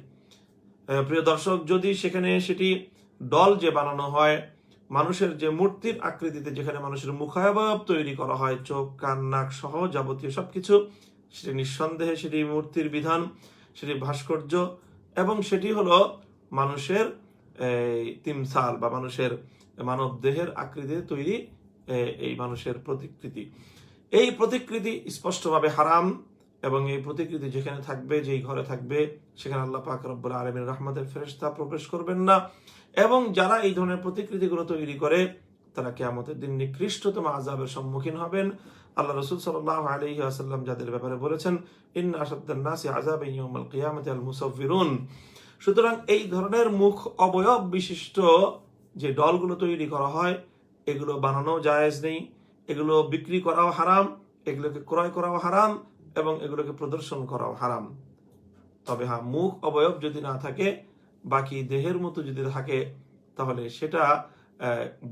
[SPEAKER 1] প্রিয় দর্শক, যদি সেখানে সেটি ডল যে বানানো হয়, মানুষের যে মূর্তির আকৃতিতে যেখানে মানুষের মুখাবয়ব তৈরি করা হয়, চোখ কান নাক সহ যাবতীয় সবকিছু, সেটি নিঃসন্দেহে সেটি মূর্তির বিধান, সেটি ভাস্কর্য, এবং সেটি হলো মানুষের তিমসাল বা মানুষের মানব দেহের আকৃতিতে তৈরি এই মানুষের প্রতিকৃতি। এই প্রতিকৃতি স্পষ্টভাবে হারাম, এবং এই প্রতিকৃতি যেখানে থাকবে, যেই ঘরে থাকবে, সেখানে আল্লাহ পাক রব্বুল আলামিনের রহমতের ফেরেশতা প্রবেশ করবেন না। এবং যারা এই ধরনের প্রতিকৃতিগুলো তৈরি করে, তারা কিয়ামতের দিন নিকৃষ্টতম আযাবের সম্মুখীন হবেন। আল্লাহ রাসূল সাল্লাল্লাহু আলাইহি ওয়াসাল্লাম যাদের ব্যাপারে বলেছেন, ইন্না আশাদ্দান নাসি আযাবান ইয়াউমাল কিয়ামাতি আল মুসাফফিরুন। সুতরাং এই ধরনের মুখ অবয়ব বিশিষ্ট যে ডলগুলো তৈরি করা হয়, এগুলো বানানো জায়েজ নেই, এগুলো বিক্রি করাও হারাম, এগুলোকে ক্রয় করাও হারাম, এবং এগুলোকে প্রদর্শন করাও হারাম। তবে হ্যাঁ, মুখ অবয়ব যদি না থাকে, বাকি দেহের মতো যদি থাকে, তাহলে সেটা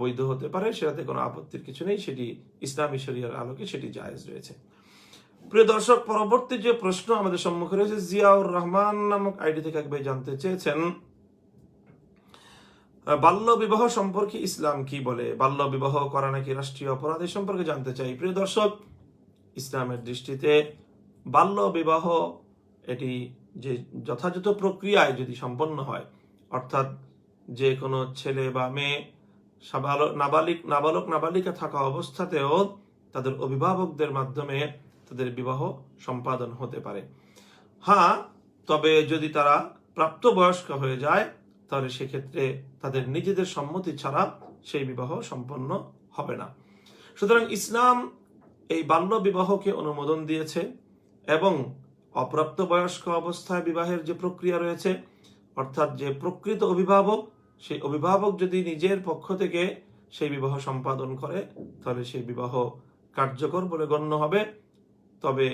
[SPEAKER 1] বৈধ হতে পারে, সেটাতে কোনো আপত্তির কিছু নেই, সেটি ইসলামী শরীয়তের আলোকে সেটি জায়েজ রয়েছে। প্রিয় দর্শক, পরবর্তী যে প্রশ্ন আমাদের সম্মুখে রয়েছে, জিয়াউর রহমান নামক আইডি থেকে এক ভাই জানতে চেয়েছেন, বাল্য বিবাহ সম্পর্কে ইসলাম কি বলে? বাল্য বিবাহ করা নাকি রাষ্ট্রীয় অপরাধ, এই সম্পর্কে জানতে চাই। প্রিয় দর্শক, ইসলামের দৃষ্টিতে বাল্য বিবাহ এটি যে যথাযথ প্রক্রিয়ায় যদি সম্পন্ন হয়, অর্থাৎ যে কোনো ছেলে বা মেয়ে নাবালক নাবালিকা থাকা অবস্থাতেও তাদের অভিভাবকদের মাধ্যমে তাদের বিবাহ সম্পাদন হতে পারে। হ্যাঁ, তবে যদি তারা প্রাপ্তবয়স্ক হয়ে যায়, তাহলে সেক্ষেত্রে তাদের নিজেদের সম্মতি ছাড়া সেই বিবাহ সম্পন্ন হবে না। সুতরাং ইসলাম এই বাল্য বিবাহকে অনুমোদন দিয়েছে, এবং অপ্রাপ্তবয়স্ক অবস্থায় বিবাহের যে প্রক্রিয়া রয়েছে, অর্থাৎ যে প্রকৃত অভিভাবক, সেই অভিভাবক যদি নিজের পক্ষ থেকে সেই বিবাহ সম্পাদন করে, তাহলে সেই বিবাহ কার্যকর বলে গণ্য হবে। তবে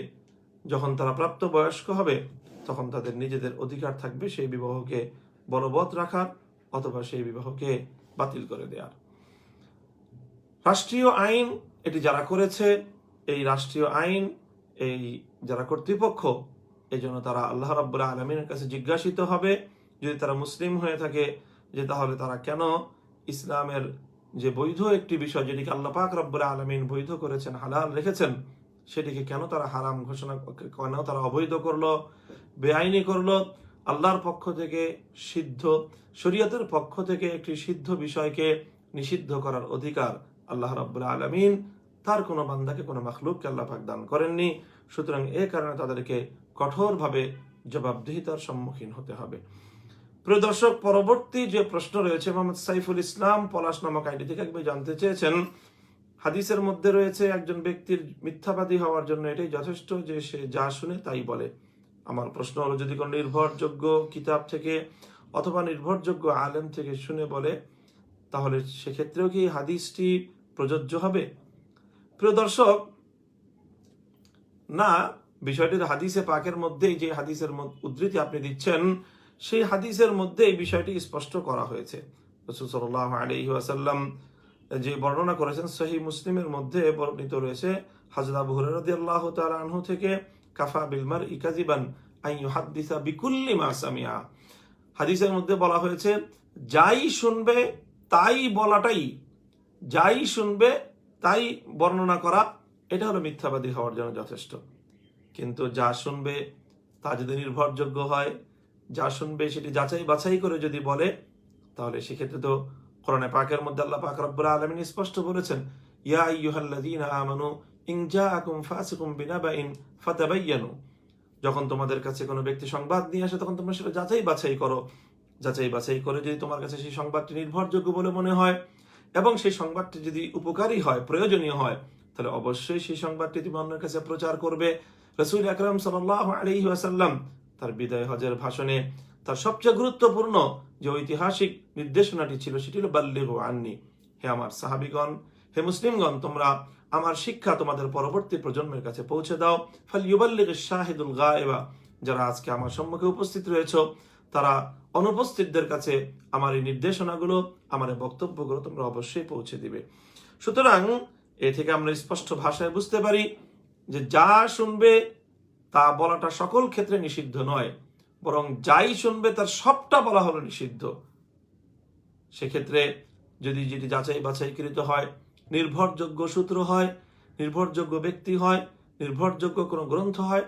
[SPEAKER 1] যখন তারা প্রাপ্তবয়স্ক হবে, তখন তাদের নিজেদের অধিকার থাকবে সেই বিবাহকে বলবৎ রাখার অথবা সেই বিবাহকে বাতিল করে দেওয়ার। রাষ্ট্রীয় আইন এটি যারা করেছে, এই রাষ্ট্রীয় আইন এই যারা কর্তৃপক্ষ, এই জন্য তারা আল্লাহ রাব্বুল আলামিনের কাছে জিজ্ঞাসিত হবে, যদি তারা মুসলিম হয়ে থাকে, যে তাহলে তারা কেন ইসলামের যে বৈধ একটি বিষয়, যেটিকে আল্লাহ পাক রব্বুল আলামিন বৈধ করেছেন, হালাল রেখেছেন, সেটিকে কেন তারা হারাম ঘোষণা, কেন তারা অবৈধ করলো, বেআইনি করলো। আল্লাহর পক্ষ থেকে সিদ্ধ, শরীয়তের পক্ষ থেকে একটি সিদ্ধ বিষয়কে নিষিদ্ধ করার অধিকার আল্লাহ রাব্বুল আলামিন তার কোনো বান্দাকে, কোনো মাখলুককে আল্লাহ পাক দান করেননি। সুতরাং এই কারণে তাদেরকে কঠোরভাবে জবাবদিহিতার সম্মুখীন হতে হবে। প্রিয় দর্শক, পরবর্তী যে প্রশ্ন রয়েছে, মোহাম্মদ সাইফুল ইসলাম পলাশ নামক আইডি থেকে একবার জানতে চেয়েছেন, হাদিসের মধ্যে রয়েছে একজন ব্যক্তির মিথ্যাবাদী হওয়ার জন্য এটাই যথেষ্ট যে সে যা শুনে তাই বলে। আমার প্রশ্ন হলো, যদি কোনো নির্ভরযোগ্য কিতাব থেকে অথবা নির্ভরযোগ্য আলেম থেকে শুনে বলে, তাহলে সেক্ষেত্রেও কি হাদিসটি প্রযোজ্য হবে? প্রিয় দর্শক, না, বিষয়টি হাদিসে পাকের মধ্যেই, যে হাদিসের উদ্ধৃতি আপনি দিচ্ছেন, সেই হাদিসের মধ্যে এই বিষয়টি স্পষ্ট করা হয়েছে। রাসূল সাল্লাল্লাহু আলাইহি ওয়াসাল্লাম যে বর্ণনা করেছেন, সহিহ মুসলিমের মধ্যে বর্ণিত রয়েছে হযরত আবু হুরায়রা রাদিয়াল্লাহু তাআলা আনহু থেকে, কাফা বিল মারই কাযিবান আন ইউহাদ্দিসা বিকুল্লি মা সামিআ। হাদিসের মধ্যে বলা হয়েছে, যাই শুনবে তাই বলাটাই, যাই শুনবে তাই বর্ণনা করা, এটা হলো মিথ্যাবাদী হওয়ার জন্য যথেষ্ট। কিন্তু যা শুনবে তা যদি নির্ভরযোগ্য হয়, যা শুনবে সেটি যাচাই বাছাই করে যদি বলে, তাহলে সেক্ষেত্রে তো কোরআনে পাকের মধ্যে আল্লাহ পাক রব্বুল আলামিন স্পষ্ট বলেছেন, ইয়া আইয়ুহাল্লাযীনা আমানু ইন জাআকুম ফাসিকুম বিনাবাইন ফাতাবায়ানু। যখন তোমাদের কাছে কোনো ব্যক্তি সংবাদ নিয়ে আসে, তখন তোমরা সেটা যাচাই বাছাই করো। যাচাই বাছাই করে যদি তোমার কাছে সেই সংবাদটি নির্ভরযোগ্য বলে মনে হয়, এবং সেই সংবাদটি যদি উপকারী হয়, প্রয়োজনীয় হয়, তাহলে অবশ্যই সেই সংবাদটি তুমি অন্যের কাছে প্রচার করবে। রাসূল আকরাম সাল্লাল্লাহু আলাইহি ওয়াসাল্লাম তার বিদায় হজের ভাষণে তার সবচেয়ে গুরুত্বপূর্ণ যে ঐতিহাসিক নির্দেশনাটি ছিল, সেটি হলো বাল্লিগু আন্নি, হে আমার সাহাবীগণ, হে মুসলিমগণ, তোমরা আমার শিক্ষা তোমাদের পরবর্তী প্রজন্মের কাছে পৌঁছে দাও। ফালইউবাল্লিগিশ শাহিদুল গায়বা, যারা আজকে আমার সম্মুখে উপস্থিত রয়েছে তারা অনুপস্থিতদের কাছে আমার এই নির্দেশনাগুলো, আমার এই বক্তব্যগুলো তোমরা অবশ্যই পৌঁছে দিবে। সুতরাং এ থেকে আমরা স্পষ্ট ভাষায় বুঝতে পারি যে যা শুনবে তা বলাটা সকল ক্ষেত্রে নিষিদ্ধ নয়, বরং যাই শুনবে তার সবটা বলা হলো নিষিদ্ধ। সেক্ষেত্রে যদি যেটি যাচাই বাছাইকৃত হয়, নির্ভরযোগ্য সূত্র হয়, নির্ভরযোগ্য ব্যক্তি হয়, নির্ভরযোগ্য কোনো গ্রন্থ হয়,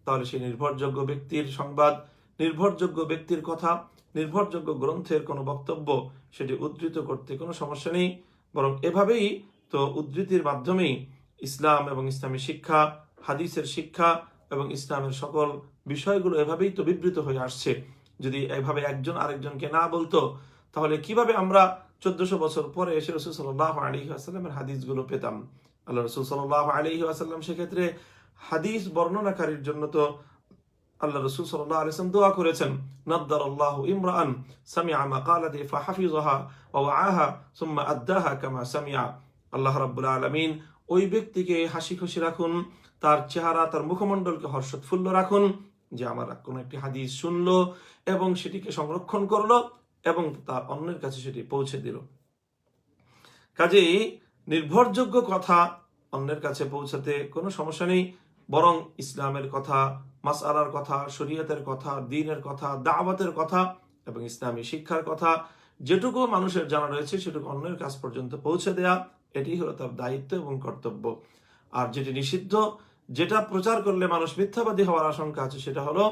[SPEAKER 1] তাহলে সেই নির্ভরযোগ্য ব্যক্তির সংবাদ, নির্ভরযোগ্য ব্যক্তির কথা, নির্ভরযোগ্য গ্রন্থের কোনো বক্তব্য সেটি উদ্ধৃত করতে কোনো সমস্যা নেই। বরং এভাবেই তো উদ্ধৃতির মাধ্যমেই ইসলাম এবং ইসলামী শিক্ষা, হাদিসের শিক্ষা এবং ইসলামের সকল বিষয়গুলো এভাবেই তো বিবৃত হয়ে আসছে। যদি এভাবে একজন আরেকজনকে না বলতো তাহলে কিভাবে আমরা 1400 বছর পরে এসে রাসূল সাল্লাল্লাহু আলাইহি ওয়াসাল্লামের হাদিসগুলো পেতাম? আল্লাহ রাসূল সাল্লাল্লাহু আলাইহি ওয়াসাল্লাম সেক্ষেত্রে হাদিস বর্ণনাকারীর জন্য তো আল্লাহ রাসূল সাল্লাল্লাহু আলাইহি ওয়াসাল্লাম দোয়া করেছেন, নাদ্দারাল্লাহু ইমরাআন সামিআ মাকালাতি ফাহাফিযাহা ওয়া ওয়াআহা সুম্মা আদ্দাহা কামা সামিআ। আল্লাহ রাব্বুল আলামিন ওই ব্যক্তিকে হাসি খুশি রাখুন, তার চেহারা, তার মুখমণ্ডলকে হর্ষোৎফুল্ল রাখুন, যে আমার কোন একটি হাদিস শুনলো এবং সেটিকে সংরক্ষণ করলো এবং তার অন্যের কাছে সেটি পৌঁছে দিল। কাজেই নির্ভরযোগ্য কথা অন্যের কাছে পৌঁছাতে কোনো সমস্যা নেই, বরং ইসলামের কথা, মাসআলার কথা, শরীয়তের কথা, দ্বীনের কথা, দাওয়াতের কথা এবং ইসলামী শিক্ষার কথা যেটুকু মানুষের জানা রয়েছে সেটুকু অন্যের কাছ পর্যন্ত পৌঁছে দেয়া, এটি হলো তার দায়িত্ব এবং কর্তব্য। আর যেটি নিষিদ্ধ, যেটা প্রচার করলে মানুষ মিথ্যাবাদী হওয়ার আশঙ্কা আছে, সেটা হলো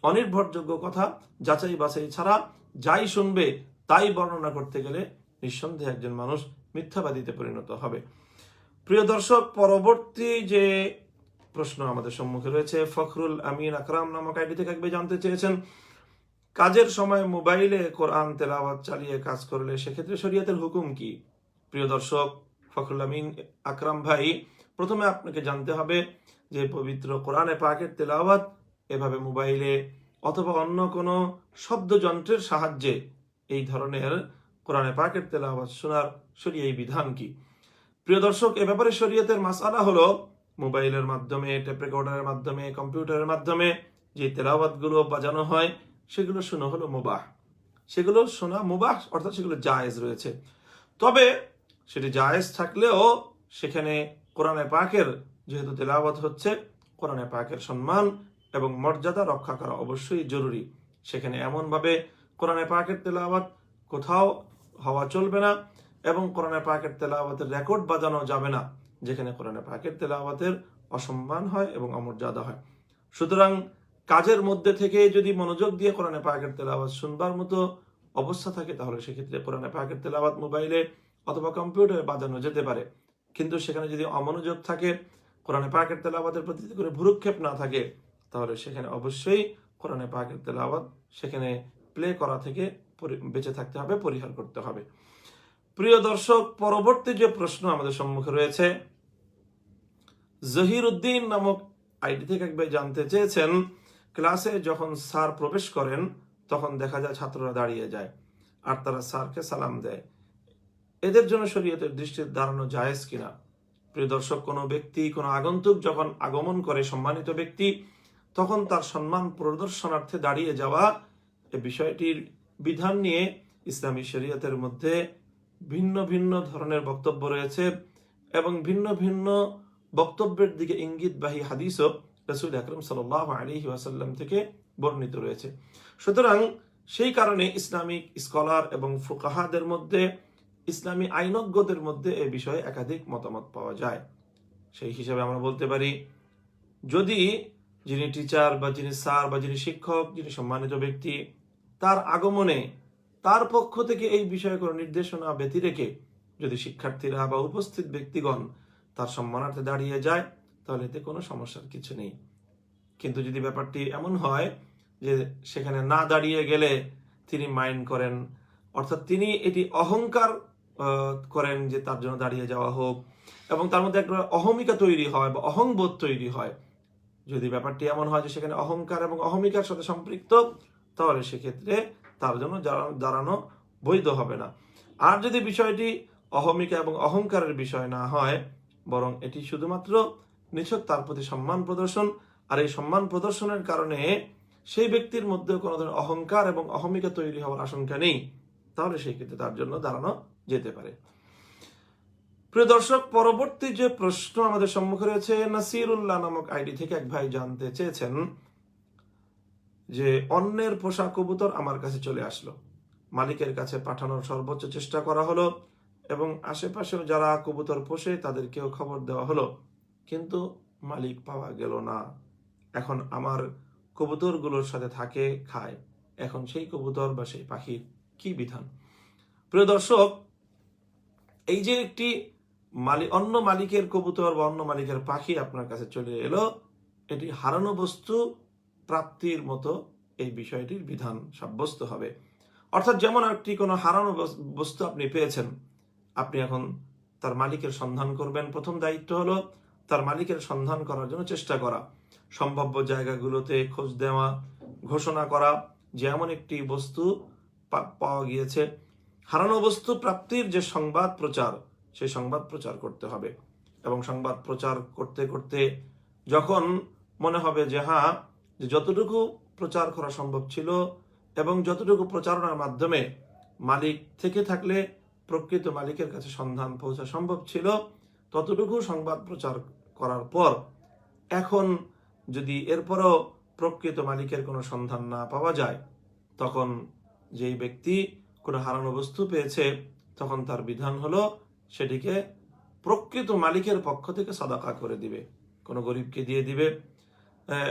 [SPEAKER 1] অনির্ভরযোগ্য কথা যাচাই বাছাই ছাড়া যাই শুনবে তাই বর্ণনা করতে গেলে নিঃসন্দেহে একজন মানুষ মিথ্যাবাদীতে পরিণত হবে। প্রিয় দর্শক, পরবর্তী যে প্রশ্ন আমাদের সম্মুখে রয়েছে, ফখরুল আমিন আকরাম নামক আইডি থেকে একবার জানতে চেয়েছেন, কাজের সময় মোবাইলে কোরআন তেলাওয়াত চালিয়ে কাজ করলে সেক্ষেত্রে শরীয়তের হুকুম কি? প্রিয় দর্শক ফখরুল আমিন আকরাম ভাই, প্রথমে আপনাকে জানতে হবে যে পবিত্র কোরআনে পাকের তেলাওয়াত এভাবে মোবাইলে অথবা অন্য কোনো শব্দযন্ত্রের সাহায্যে এই ধরনের কোরআনে পাকের তেলাওয়াত শোনার শরীয়ী বিধান কি? প্রিয় দর্শক, এ ব্যাপারে শরীয়তের মাসআলা হলো মোবাইলের মাধ্যমে, টেপ রেকর্ডারের মাধ্যমে, কম্পিউটারের মাধ্যমে যে তেলাওয়াতগুলো বাজানো হয় সেগুলো শোনা হলো মুবাহ, সেগুলো শোনা মুবাহ, অর্থাৎ সেগুলো জায়েজ রয়েছে। তবে সেটি জায়েজ থাকলেও সেখানে কোরআনে পাকের যেহেতু তেলাওয়াত হচ্ছে, কোরআনে পাকের সম্মান এবং মর্যাদা রক্ষা করা অবশ্যই জরুরি। সেখানে এমনভাবে কোরআনে পাকের তেলাওয়াত কোথাও হওয়া চলবে না এবং কোরআনে পাকের তেলাওয়াতের রেকর্ড বাজানো যাবে না যেখানে কোরআনে পাকের তেলাওয়াতের অসম্মান হয় এবং অমর্যাদা হয়। সুতরাং কাজের মধ্যে থেকে যদি মনোযোগ দিয়ে কোরআনে পাকের তেলাওয়াত শুনবার মতো অবস্থা থাকে তাহলে সেক্ষেত্রে কোরআনে পাকের তেলাওয়াত মোবাইলে অথবা কম্পিউটারে বাজানো যেতে পারে। কিন্তু সেখানে যদি অমনোযোগ থাকে, কোরআনে পাকের তেলাওয়াতের প্রতি করে ভ্রুক্ষেপ না থাকে, তাহলে সেখানে অবশ্যই কোরআনে পাকের তেলাওয়াত সেখানে প্লে করা থেকে বেঁচে থাকতে হবে, পরিহার করতে হবে। প্রিয় দর্শক, পরবর্তী যে প্রশ্ন আমাদের সম্মুখে রয়েছে, জহির উদ্দিন নামক আইডি থেকে একবার জানতে চেয়েছেন, ক্লাসে যখন স্যার প্রবেশ করেন তখন দেখা যায় ছাত্ররা দাঁড়িয়ে যায় আর তারা স্যারকে সালাম দেয়, এদের জন্য শরীয়তের দৃষ্টিতে দাঁড়ানো জায়েজ কিনা? প্রিয় দর্শক, কোনো ব্যক্তি, কোনো আগন্তুক যখন আগমন করে, সম্মানিত ব্যক্তি, তখন তার সম্মান প্রদর্শনার্থে দাঁড়িয়ে যাওয়া, এই বিষয়টির বিধান নিয়ে ইসলামী শরীয়তের মধ্যে ভিন্ন ভিন্ন ধরনের বক্তব্য রয়েছে এবং ভিন্ন ভিন্ন বক্তব্যের দিকে ইঙ্গিতবাহী হাদিসও রাসূল আকরাম সাল্লাল্লাহু আলাইহি ওয়াসাল্লাম থেকে বর্ণিত রয়েছে। সুতরাং সেই কারণে ইসলামিক স্কলার এবং ফুকাহাদের মধ্যে, ইসলামী আইনজ্ঞদের মধ্যে এ বিষয়ে একাধিক মতামত পাওয়া যায়। সেই হিসাবে আমরা বলতে পারি, যদি যিনি টিচার বা যিনি স্যার বা যিনি শিক্ষক, যিনি সম্মানিত ব্যক্তি, তার আগমনে তার পক্ষ থেকে এই বিষয়ে কোনো নির্দেশনা ব্যতি রেখে যদি শিক্ষার্থীরা বা উপস্থিত ব্যক্তিগণ তার সম্মানার্থে দাঁড়িয়ে যায় তাহলে এতে কোনো সমস্যার কিছু নেই। কিন্তু যদি ব্যাপারটি এমন হয় যে সেখানে না দাঁড়িয়ে গেলে তিনি মাইন্ড করেন, অর্থাৎ তিনি এটি অহংকার করেন যে তার জন্য দাঁড়িয়ে যাওয়া হোক এবং তার মধ্যে একটা অহমিকা তৈরি হয় বা অহংবোধ তৈরি হয়, যদি ব্যাপারটি এমন হয় যে সেখানে অহংকার এবং অহমিকার সাথে সম্পৃক্ত, তাহলে সেক্ষেত্রে তার জন্য দাঁড়ানো বৈধ হবে না। আর যদি বিষয়টি অহমিকা এবং অহংকারের বিষয় না হয়, বরং এটি শুধুমাত্র নিছক তার প্রতি সম্মান প্রদর্শন। আর এই সম্মান প্রদর্শনের কারণে সেই ব্যক্তির মধ্যে কোনো ধরনের অহংকার এবং অহমিকা তৈরি হওয়ার আশঙ্কা নেই, তাহলে সেই ক্ষেত্রে তার জন্য দাঁড়ানো যেতে পারে। প্রিয় দর্শক, পরবর্তী যে প্রশ্ন আমাদের সম্মুখে রয়েছে, নাসিরুল্লাহ নামক আইডি থেকে এক ভাই জানতে চেয়েছেন যে অন্যের পোষা কবুতর আমার কাছে চলে আসলো, মালিকের কাছে পাঠানোর সর্বোচ্চ চেষ্টা করা হলো এবং আশেপাশেও যারা কবুতর পোষে তাদেরকেও খবর দেওয়া হলো, কিন্তু মালিক পাওয়া গেল না। এখন আমার কবুতরগুলোর সাথে থাকে, খায়, এখন সেই কবুতর বা সেই পাখির কি বিধান? প্রিয় দর্শক, এই যে একটি অন্য মালিকের কবুতর বা অন্য মালিকের পাখি আপনার কাছে চলে এলো, এটি হারানো বস্তু প্রাপ্তির মতো এই বিষয়টির বিধান সাব্যস্ত হবে। অর্থাৎ যেমন একটি কোনো হারানো বস্তু আপনি পেয়েছেন, আপনি এখন তার মালিকের সন্ধান করবেন। প্রথম দায়িত্ব হলো তার মালিকের সন্ধান করার জন্য চেষ্টা করা, সম্ভাব্য জায়গাগুলোতে খোঁজ দেওয়া, ঘোষণা করা যে এমন একটি বস্তু পাওয়া গিয়েছে। হারানো বস্তু প্রাপ্তির যে সংবাদ প্রচার, সেই সংবাদ প্রচার করতে হবে এবং সংবাদ প্রচার করতে করতে যখন মনে হবে যে হ্যাঁ, যতটুকু প্রচার করা সম্ভব ছিল এবং যতটুকু প্রচারণার মাধ্যমে মালিক থেকে থাকলে প্রকৃত মালিকের কাছে সন্ধান পৌঁছা সম্ভব ছিল, ততটুকু সংবাদ প্রচার করার পর এখন যদি এরপরও প্রকৃত মালিকের কোনো সন্ধান না পাওয়া যায়, তখন যেই ব্যক্তি কোনো হারানো বস্তু পেয়েছে তখন তার বিধান হলো সেটিকে প্রকৃত মালিকের পক্ষ থেকে সাদাকা করে দিবে, কোনো গরিবকে দিয়ে দিবে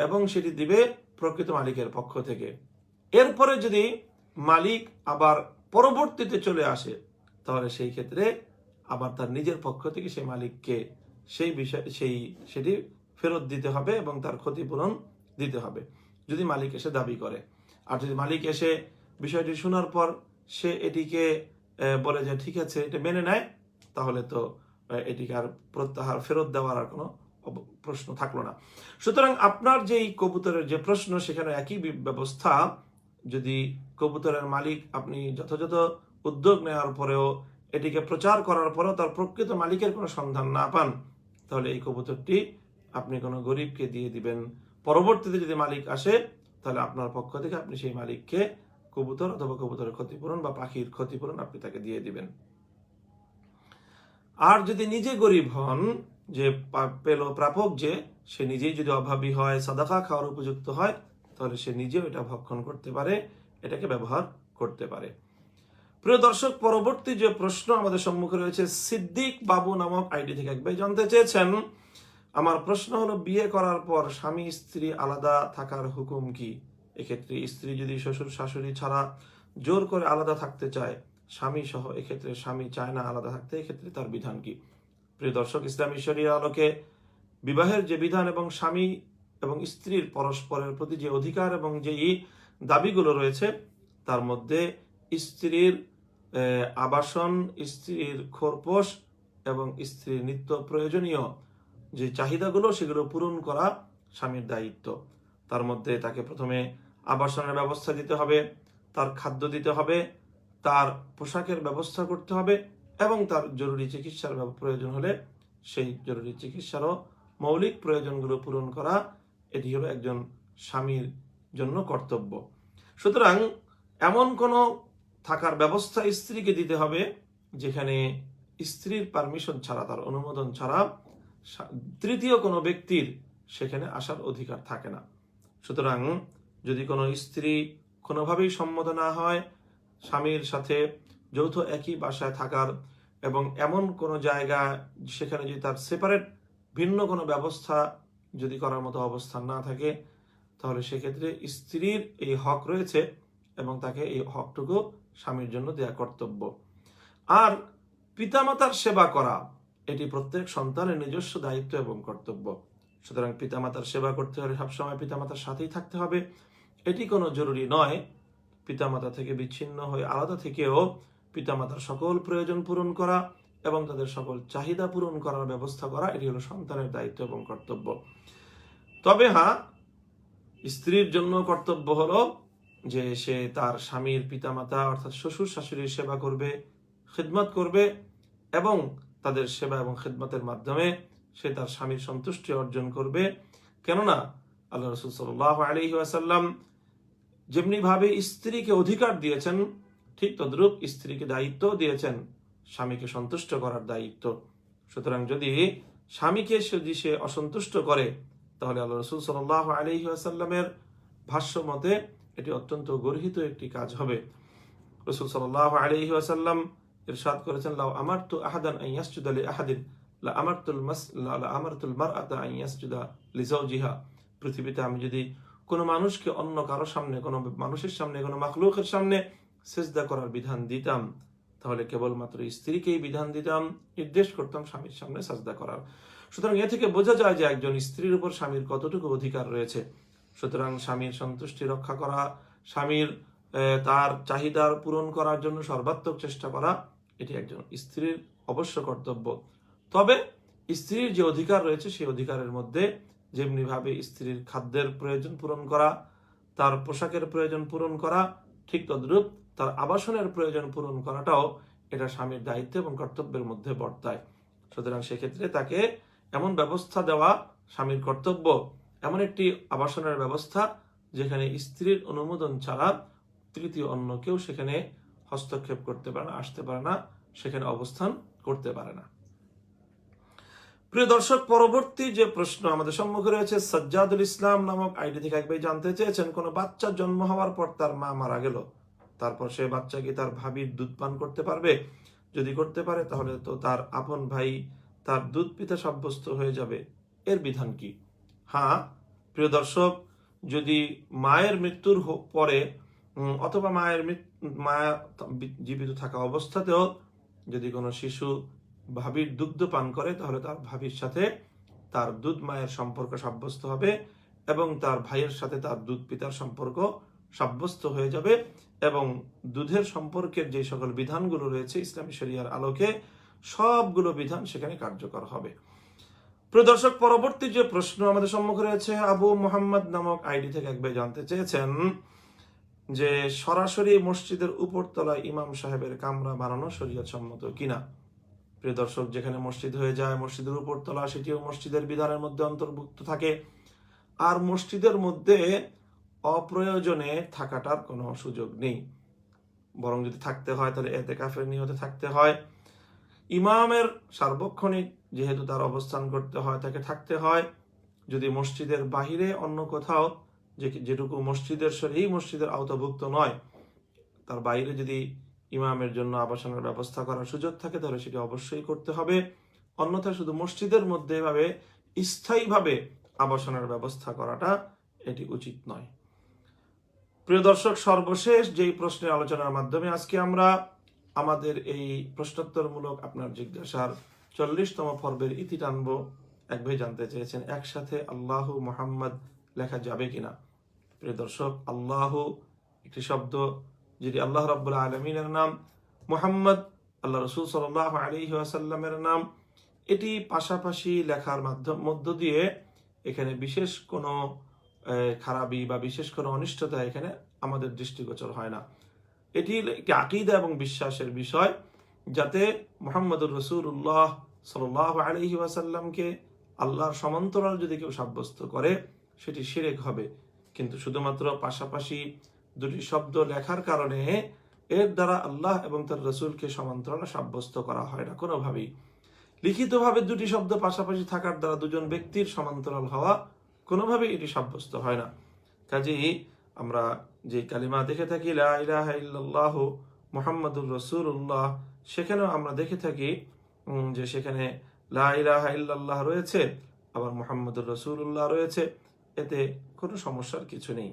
[SPEAKER 1] এবং সেটি দিবে প্রকৃত মালিকের পক্ষ থেকে। এরপরে যদি মালিক আবার পরবর্তীতে চলে আসে, তাহলে সেই ক্ষেত্রে আবার তার নিজের পক্ষ থেকে সেই মালিককে সেই বিষয় সেটি ফেরত দিতে হবে এবং তার ক্ষতিপূরণ দিতে হবে যদি মালিক এসে দাবি করে। আর যদি মালিক এসে বিষয়টি শোনার পর সে এটিকে বলে যে ঠিক আছে, এটা মেনে নেয়, তাহলে তো এটিকে আর প্রত্যাহার ফেরত দেওয়ার আর কোনো প্রশ্ন থাকলো না। সুতরাং আপনার যেই কবুতরের যে প্রশ্ন, সেখানে একই ব্যবস্থা। যদি কবুতরের মালিক আপনি যথাযথ উদ্যোগ নেওয়ার পরেও এটিকে প্রচার করার পরেও তার প্রকৃত মালিকের কোনো সন্ধান না পান, তাহলে এই কবুতরটি আপনি কোনো গরিবকে দিয়ে দিবেন। পরবর্তীতে যদি মালিক আসে, তাহলে আপনার পক্ষ থেকে আপনি সেই মালিককে কবুতর অথবা কবুতরের ক্ষতিপূরণ বা পাখির ক্ষতিপূরণ আপনি তাকে দিয়ে দিবেন। আর যদি নিজে গরিব হন, যে প্রাপক যে সে নিজেই যদি অভাবী হয়, সাদাকা খাওয়ার উপযুক্ত হয়, তাহলে সে নিজেও এটা ভক্ষণ করতে পারে, এটাকে ব্যবহার করতে পারে। প্রিয় দর্শক, পরবর্তী যে প্রশ্ন আমাদের সম্মুখে রয়েছে, সিদ্দিক বাবু নামক আইডি থেকে এক ভাই জানতে চেয়েছেন, আমার প্রশ্ন হলো বিয়ে করার পর স্বামী স্ত্রী আলাদা থাকার হুকুম কি? এক্ষেত্রে স্ত্রী যদি শ্বশুর শাশুড়ি ছাড়া জোর করে আলাদা থাকতে চায়, স্বামী সহ, এক্ষেত্রে স্বামী চায় না আলাদা থাকতে, এক্ষেত্রে তার বিধান কি? প্রিয় দর্শক, ইসলামী শরীয়তের আলোকে বিবাহের যে বিধান এবং স্বামী এবং স্ত্রীর পরস্পরের প্রতি যে অধিকার এবং যেই দাবিগুলো রয়েছে, তার মধ্যে স্ত্রীর আবাসন, স্ত্রীর খোরপোশ এবং স্ত্রীর নিত্য প্রয়োজনীয় যে চাহিদাগুলো, সেগুলো পূরণ করা স্বামীর দায়িত্ব। তার মধ্যে তাকে প্রথমে আবাসনের ব্যবস্থা দিতে হবে, তার খাদ্য দিতে হবে, তার পোশাকের ব্যবস্থা করতে হবে এবং তার জরুরি চিকিৎসার প্রয়োজন হলে সেই জরুরি চিকিৎসারও মৌলিক প্রয়োজনগুলো পূরণ করা, এটি হলো একজন স্বামীর জন্য কর্তব্য। সুতরাং এমন কোনো থাকার ব্যবস্থা স্ত্রীকে দিতে হবে যেখানে স্ত্রীর পারমিশন ছাড়া, তার অনুমোদন ছাড়া তৃতীয় কোনো ব্যক্তির সেখানে আসার অধিকার থাকে না। সুতরাং যদি কোনো স্ত্রী কোনোভাবেই সম্মত না হয় স্বামীর সাথে যৌথ একই বাসায় থাকার, এবং এমন কোনো জায়গা সেখানে যদি তার সেপারেট ভিন্ন কোনো ব্যবস্থা যদি করার মতো অবস্থান না থাকে, তাহলে সেক্ষেত্রে স্ত্রীর এই হক রয়েছে এবং তাকে এই হকটুকু স্বামীর জন্য দেয়া কর্তব্য। আর পিতামাতার সেবা করা, এটি প্রত্যেক সন্তানের নিজস্ব দায়িত্ব এবং কর্তব্য। সুতরাং পিতামাতার সেবা করতে হলে সবসময় পিতামাতার সাথেই থাকতে হবে। এটি কোনো জরুরি নয় পিতামাতা থেকে বিচ্ছিন্ন হয়ে আলাদা থেকেও পিতামাতার সকল প্রয়োজন পূরণ করা এবং তাদের সকল চাহিদা পূরণ করার ব্যবস্থা করা, এটি হলো সন্তানের দায়িত্ব এবং কর্তব্য। তবে হ্যাঁ, স্ত্রীর জন্য কর্তব্য হলো যে সে তার স্বামীর পিতামাতা অর্থাৎ শ্বশুর শাশুড়ির সেবা করবে, খিদমত করবে এবং তাদের সেবা এবং খেদমতের মাধ্যমে সে তার স্বামীর সন্তুষ্টি অর্জন করবে। কেননা আল্লাহ রাসূল সাল্লাল্লাহু আলাইহি ওয়াসাল্লাম যেমনি ভাবে স্ত্রীকে অধিকার দিয়েছেন, ঠিক তদ্রূপ স্ত্রীকে দায়িত্ব দিয়েছেন স্বামীকে সন্তুষ্ট করার দায়িত্ব। সুতরাং যদি স্বামীকে সে অসন্তুষ্ট করে, তাহলে আল্লাহ রাসূল সাল্লাল্লাহু আলাইহি ওয়াসাল্লামের ভাষ্য মতে এটি অত্যন্ত গর্হিত একটি কাজ হবে। রাসূল সাল্লাল্লাহু আলাইহি ওয়াসাল্লাম ইরশাদ করেছেন, লাউ আমারতু আহাদান আন ইয়াসজুদা লি আহাদিন লা আমারতুল মারআতা আন ইয়াসজুদা লিজাওজিহা। পৃথিবীতে আমি যদি কোনো মানুষকে অন্য কারো সামনে, কোনো মানুষের সামনে, কোনো মাখলুকের সামনে সিজদা করার বিধান দিতাম, তাহলে কেবলমাত্র স্ত্রীকেই বিধান দিতাম, নির্দেশ করতাম স্বামীর সামনে সাজদা করার। সুতরাং এ থেকে বোঝা যায় যে একজন স্ত্রীর উপর স্বামীর কতটুকু অধিকার রয়েছে। সুতরাং স্বামীর সন্তুষ্টি রক্ষা করা, স্বামীর তার চাহিদার পূরণ করার জন্য সর্বাত্মক চেষ্টা করা, এটি একজন স্ত্রীর অবশ্য কর্তব্য। তবে স্ত্রীর যে অধিকার রয়েছে সেই অধিকারের মধ্যে যেমনি ভাবে স্ত্রীর খাদ্যের প্রয়োজন পূরণ করা, তার পোশাকের প্রয়োজন পূরণ করা, ঠিক তদ্রূপ তার আবাসনের প্রয়োজন পূরণ করাটাও এটা স্বামীর দায়িত্ব এবং কর্তব্যের মধ্যে বর্তায়। সুতরাং সেক্ষেত্রে তাকে এমন ব্যবস্থা দেওয়া স্বামীর কর্তব্য, এমন একটি আবাসনের ব্যবস্থা যেখানে স্ত্রীর অনুমোদন ছাড়া তৃতীয় অন্য কেউ সেখানে হস্তক্ষেপ করতে পারে না, আসতে পারে না, সেখানে অবস্থান করতে পারে না। প্রিয় দর্শক, পরবর্তী যে প্রশ্ন আমাদের সম্মুখে রয়েছে, সাজ্জাদুল ইসলাম নামক আইডি থেকে এক ভাই জানতে চেয়েছেন, কোন বাচ্চা জন্ম হওয়ার পর তার মা মারা গেল, তারপর সে বাচ্চা কি তার ভাবির দুধ পান করতে পারবে? যদি করতে পারে তাহলে তো তার আপন ভাই তার দুধ পিতা সাব্যস্ত হয়ে যাবে, এর বিধান কি? হ্যাঁ প্রিয় দর্শক, যদি মায়ের মৃত্যুর পরে অথবা মা জীবিত থাকা অবস্থাতেও যদি কোনো শিশু ভাবির দুগ্ধ পান করে, তাহলে তার ভাবির সাথে তার দুধ মায়ের সম্পর্ক সাব্যস্ত হবে এবং তার ভাইয়ের সাথে তার দুধ পিতার সম্পর্ক সাব্যস্ত হয়ে যাবে এবং দুধের সম্পর্কের যে সকল বিধানগুলো রয়েছে ইসলামী শরিয়ার আলোকে সবগুলো বিধান সেখানে কার্যকর হবে। প্রিয় দর্শক, পরবর্তী যে প্রশ্ন আমাদের সম্মুখে রয়েছে, আবু মোহাম্মদ নামক আইডি থেকে এক ভাই জানতে চেয়েছেন যে সরাসরি মসজিদের উপরতলায় ইমাম সাহেবের কামরা বানানো শরীয়ত সম্মত কিনা। প্রিয় দর্শক, যেখানে মসজিদ হয়ে যায় মসজিদের উপরতলা, সেটিও মসজিদের বিধানের মধ্যে অন্তর্ভুক্ত থাকে। আর মসজিদের মধ্যে অপ্রয়োজনে থাকাটার কোনো সুযোগ নেই, বরং যদি থাকতে হয় তাহলে ইতিকাফের নিয়তে থাকতে হয়। ইমামের সার্বক্ষণিক যেহেতু তার অবস্থান করতে হয়, তাকে থাকতে হয়। যদি মসজিদের বাহিরে অন্য কোথাও যেটুকু মসজিদের এই মসজিদের আওতাভুক্ত নয়, তার বাইরে যদি ইমামের জন্য আবাসনের ব্যবস্থা করার সুযোগ থাকে তাহলে সেটি অবশ্যই করতে হবে। অন্যথায় শুধু মসজিদের মধ্যে এভাবে স্থায়ীভাবে আবাসনের ব্যবস্থা করাটা এটি উচিত নয়। প্রিয় দর্শক, সর্বশেষ যেই প্রশ্নের আলোচনার মাধ্যমে আজকে আমরা আমাদের এই প্রশ্নোত্তরমূলক আপনার জিজ্ঞাসার 40তম পর্বের ইতি টানব। এক ভাই জানতে চেয়েছেন, একসাথে আল্লাহ মুহাম্মদ লেখা যাবে কিনা। প্রিয় দর্শক, আল্লাহ একটি শব্দ, যেটি আল্লাহ রাব্বুল আলামিনের নাম, মুহাম্মদ আল্লাহ রাসূল সাল্লাল্লাহু আলাইহি ওয়াসাল্লামের নাম। এটি পাশাপাশি লেখার মধ্য দিয়ে এখানে বিশেষ কোনো খারাপি বা বিশেষ কোনো অনিষ্টতা এখানে আমাদের দৃষ্টিগোচর হয় না। এটি একটি আকীদা এবং বিশ্বাসের বিষয়, যাতে মুহাম্মদুর রাসূলুল্লাহ সাল্লাল্লাহু আলাইহি ওয়াসাল্লামকে আল্লাহর সমান্তরাল যদি কেউ সাব্যস্ত করে সেটি শিরক হবে। কিন্তু শুধুমাত্র পাশাপাশি দুটি শব্দ লেখার কারণে এর দ্বারা আল্লাহ এবং তার রাসূলকে সমান্তরাল সাব্যস্ত করা হয় না কোনোভাবেই। লিখিতভাবে দুটি শব্দ পাশাপাশি থাকার দ্বারা দুজন ব্যক্তির সমান্তরাল হওয়া কোনোভাবেই এটি সাব্যস্ত হয় না। কাজেই আমরা যে কালিমা দেখে থাকি লা ইলাহা ইল্লাল্লাহ মুহাম্মাদুর রাসূলুল্লাহ, সেখানেও আমরা দেখে থাকি যে সেখানে লা ইলাহা ইল্লাল্লাহ রয়েছে, আবার মুহাম্মাদুর রাসূলুল্লাহ রয়েছে, এতে কোনো সমস্যার কিছু নেই।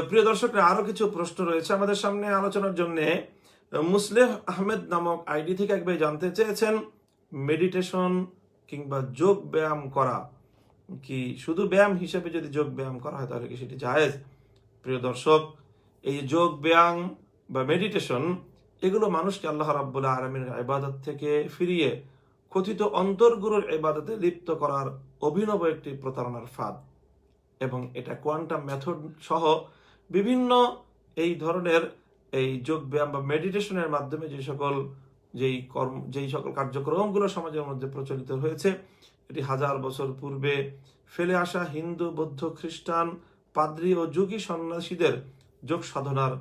[SPEAKER 1] প্রিয় দর্শকরা, আরো কিছু প্রশ্ন রয়েছে আমাদের সামনে আলোচনার জন্য। মুসলেহ আহমেদ নামক আইডি থেকে এক ভাই জানতে চেয়েছেন, মেডিটেশন কিংবা যোগ ব্যায়াম করা কি শুধু ব্যায়াম হিসেবে যদি যোগ ব্যায়াম করা হয় তাহলে কি সেটি জায়েজ? প্রিয় দর্শক, এই যোগ ব্যায়াম বা মেডিটেশন এগুলো মানুষকে আল্লাহ রাব্বুল আলামিনের ইবাদত থেকে ফিরিয়ে কথিত অন্তর্গুরুর ইবাদতে লিপ্ত করার অভিনব একটি প্রতারণার ফাঁদ, এবং এটা কোয়ান্টাম মেথড সহ বিভিন্ন এই ধরনের এই যোগ ব্যায়াম বা মেডিটেশনের মাধ্যমে যে সকল যেই সকল কার্যক্রমগুলো সমাজের মধ্যে প্রচলিত হয়েছে, এটি হাজার বছর পূর্বে ফেলে আসা হিন্দু, বৌদ্ধ, খ্রিস্টান, পাদ্রী ও যোগী সন্ন্যাসীদের যোগ সাধনার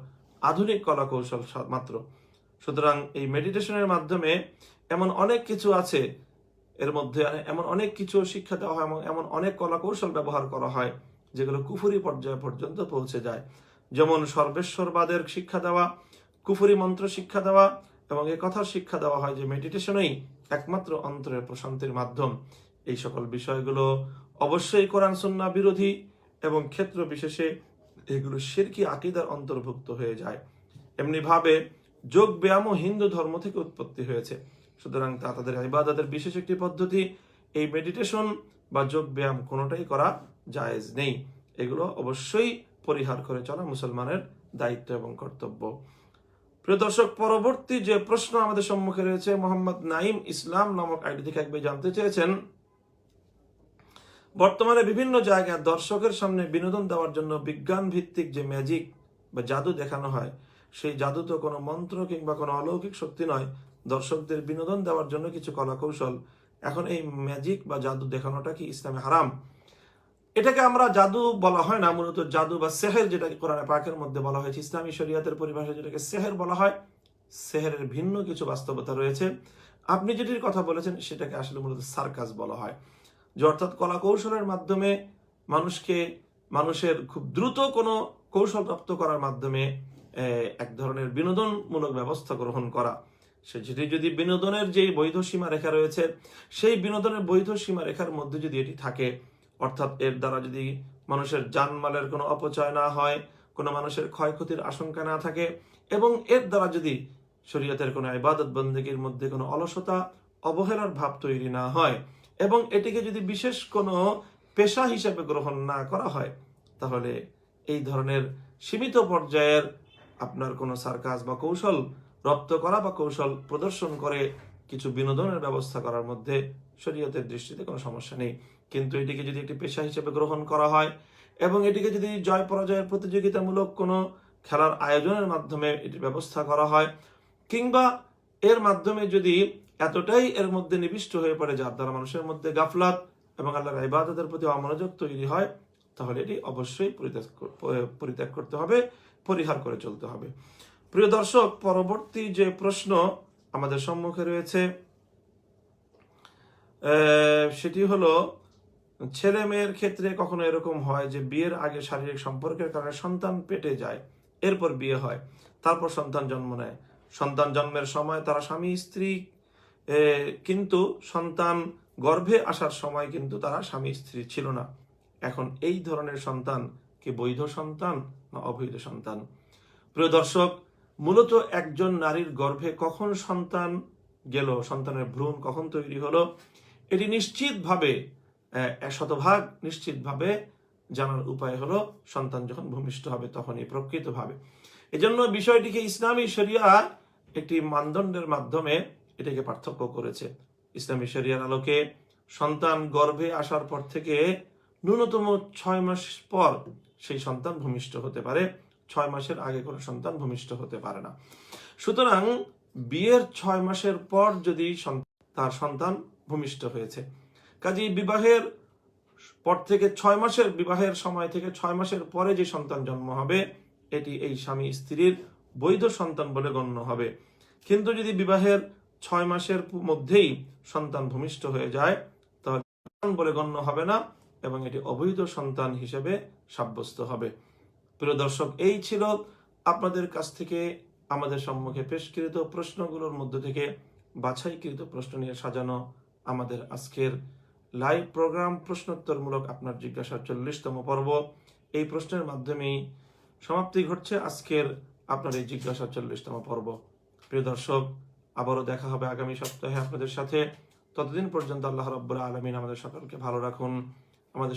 [SPEAKER 1] আধুনিক কলা কৌশল মাত্র। সুতরাং এই মেডিটেশনের মাধ্যমে এমন অনেক কিছু আছে, এর মধ্যে এমন অনেক কিছু শিক্ষা দেওয়া হয় এবং এমন অনেক কলা কৌশল ব্যবহার করা হয় যেগুলো কুফরি পর্যায় পর্যন্ত পৌঁছে যায়। যেমন সর্বেশ্বরবাদের শিক্ষা দেওয়া, কুফরি মন্ত্র শিক্ষা দেওয়া এবং এ কথার শিক্ষা দেওয়া হয় যে মেডিটেশনই একমাত্র অন্তরের প্রশান্তির মাধ্যম। এই সকল বিষয়গুলো অবশ্যই কোরআন সুন্নাহ বিরোধী এবং ক্ষেত্র বিশেষে এগুলো শিরকি আকীদার অন্তর্ভুক্ত হয়ে যায়। এমনি ভাবে যোগ ব্যায়ামও হিন্দু ধর্ম থেকে উৎপত্তি হয়েছে। সুতরাং তা তাদের ইবাদতের বিশেষ একটি পদ্ধতি। এই মেডিটেশন বা যোগ ব্যায়াম কোনোটাই করা জায়েজ নেই। এগুলো অবশ্যই পরিহার করে চলা মুসলমানের দায়িত্ব এবং কর্তব্য। প্রিয় দর্শক, পরবর্তী যে প্রশ্ন আমাদের সম্মুখে রয়েছে, মোহাম্মদ নাইম ইসলাম নামক আইডি থেকে এক ভাই জানতে চেয়েছেন, বর্তমানে বিভিন্ন জায়গায় দর্শকের সামনে বিনোদন দেওয়ার জন্য বিজ্ঞান ভিত্তিক যে ম্যাজিক বা জাদু দেখানো হয়, সেই জাদু তো কোনো মন্ত্র কিংবা কোনো অলৌকিক শক্তি নয়, দর্শকদের বিনোদন দেওয়ার জন্য কিছু কলা কৌশল। এখন এই ম্যাজিক বা জাদু দেখানোটা কি ইসলামে হারাম? এটাকে আমরা জাদু বলা হয় না, মূলত জাদু বা সেহের, যেটাকে কোরআনে পাকের মধ্যে বলা হয়েছে, ইসলামী শরিয়াতের পরিভাষায় যেটাকে সেহের বলা হয়, সেহেরের ভিন্ন কিছু বাস্তবতা রয়েছে। আপনি যেটির কথা বলেছেন সেটাকে আসলে মূলত সার্কাস বলা হয়, যে অর্থাৎ কলা কৌশলের মাধ্যমে মানুষের খুব দ্রুত কোনো কৌশল প্রাপ্ত করার মাধ্যমে এক ধরনের বিনোদনমূলক ব্যবস্থা গ্রহণ করা। সেটি যদি বিনোদনের যে বৈধ সীমা রেখা রয়েছে, সেই বিনোদনের বৈধ সীমা রেখার মধ্যে যদি এটি থাকে, অর্থাৎ এর দ্বারা যদি মানুষের জানমালের কোনো অপচয় না হয়, কোনো মানুষের ক্ষয়ক্ষতির আশঙ্কা না থাকে, এবং এর দ্বারা যদি শরীয়তের কোনো ইবাদত বন্দেগীর মধ্যে কোনো অলসতা, অবহেলার ভাব তৈরি না হয়, এবং এটিকে যদি বিশেষ কোনো পেশা হিসেবে গ্রহণ না করা হয়, তাহলে এই ধরনের সীমিত পর্যায়ের আপনার কোনো সার্কাস বা কৌশল রপ্ত করা বা কৌশল প্রদর্শন করে কিছু বিনোদনের ব্যবস্থা করার মধ্যে শরীয়তের দৃষ্টিতে কোনো সমস্যা নেই। কিন্তু এটিকে যদি একটি পেশা হিসেবে গ্রহণ করা হয় এবং এটিকে যদি জয় পরাজয়ের প্রতিযোগিতামূলক কোনো খেলার আয়োজনের মাধ্যমে এটির ব্যবস্থা করা হয়, কিংবা এর মাধ্যমে যদি এতটাই এর মধ্যে নিবিষ্ট হয়ে পড়ে যার দ্বারা মানুষের মধ্যে গাফলাত এবং আল্লাহর ইবাদতের প্রতি অমনোযোগ তৈরি হয়, তাহলে এটি অবশ্যই পরিত্যাগ করতে হবে, পরিহার করে চলতে হবে। প্রিয় দর্শক, পরবর্তী যে প্রশ্ন আমাদের সম্মুখে রয়েছে সেটি হলো, ছেলে মেয়ের ক্ষেত্রে কখনো এরকম হয় যে বিয়ের আগে শারীরিক সম্পর্কের কারণে সন্তান পেটে যায়, এরপর বিয়ে হয়, তারপর সন্তান জন্ম নেয়। সন্তান জন্মের সময় তারা স্বামী স্ত্রী, কিন্তু সন্তান গর্ভে আসার সময় কিন্তু তারা স্বামী স্ত্রী ছিল না। এখন এই ধরনের সন্তান কি বৈধ সন্তান না অবৈধ সন্তান? প্রিয় দর্শক, মূলত একজন নারীর গর্ভে কখন সন্তান গেল, সন্তানের ভ্রূণ কখন তৈরি হলো, এটি নিশ্চিতভাবে শতভাগ নিশ্চিতভাবে জানার উপায় হলো সন্তান যখন ভূমিষ্ঠ হবে তখনই প্রকৃতভাবে। এজন্য বিষয়টিকে ইসলামী শরিয়া একটি মানদণ্ডের মাধ্যমে এটাকে পার্থক্য করেছে। ইসলামী শরিয়ার আলোকে সন্তান গর্ভে আসার পর থেকে ন্যূনতম 6 মাস পর সেই সন্তান ভূমিষ্ঠ হতে পারে, 6 মাসের আগে কোনো সন্তান ভূমিষ্ঠ হতে পারে না। সুতরাং বিয়ের 6 মাসের পর যদি তার সন্তান ভূমিষ্ঠ হয়েছে, কাজেই বিবাহের পর থেকে 6 মাসের, বিবাহের সময় থেকে 6 মাসের পরে যে সন্তান জন্ম হবে, এটি এই স্বামী স্ত্রীর বৈধ সন্তান বলে গণ্য হবে। কিন্তু যদি বিবাহের 6 মাসের মধ্যেই সন্তান ভূমিষ্ঠ হয়ে যায়, তাহলে সন্তান বলে গণ্য হবে না এবং এটি অবৈধ সন্তান হিসেবে সাব্যস্ত হবে। প্রিয় দর্শক, এই ছিল আপনাদের কাছ থেকে আমাদের সম্মুখে পেশকৃত প্রশ্নগুলোর মধ্য থেকে বাছাইকৃত প্রশ্ন নিয়ে সাজানো আমাদের আজকের লাইভ প্রোগ্রাম প্রশ্নোত্তরমূলক আপনার জিজ্ঞাসার 40তম পর্ব। এই প্রশ্নের মাধ্যমেই সমাপ্তি ঘটছে আজকের আপনার এই জিজ্ঞাসার 40তম পর্ব। প্রিয় দর্শক, আবারও দেখা হবে আগামী সপ্তাহে আপনাদের সাথে। ততদিন পর্যন্ত আল্লাহ রাব্বুল আলামিন আমাদের সকলকে ভালো রাখুন, আমাদের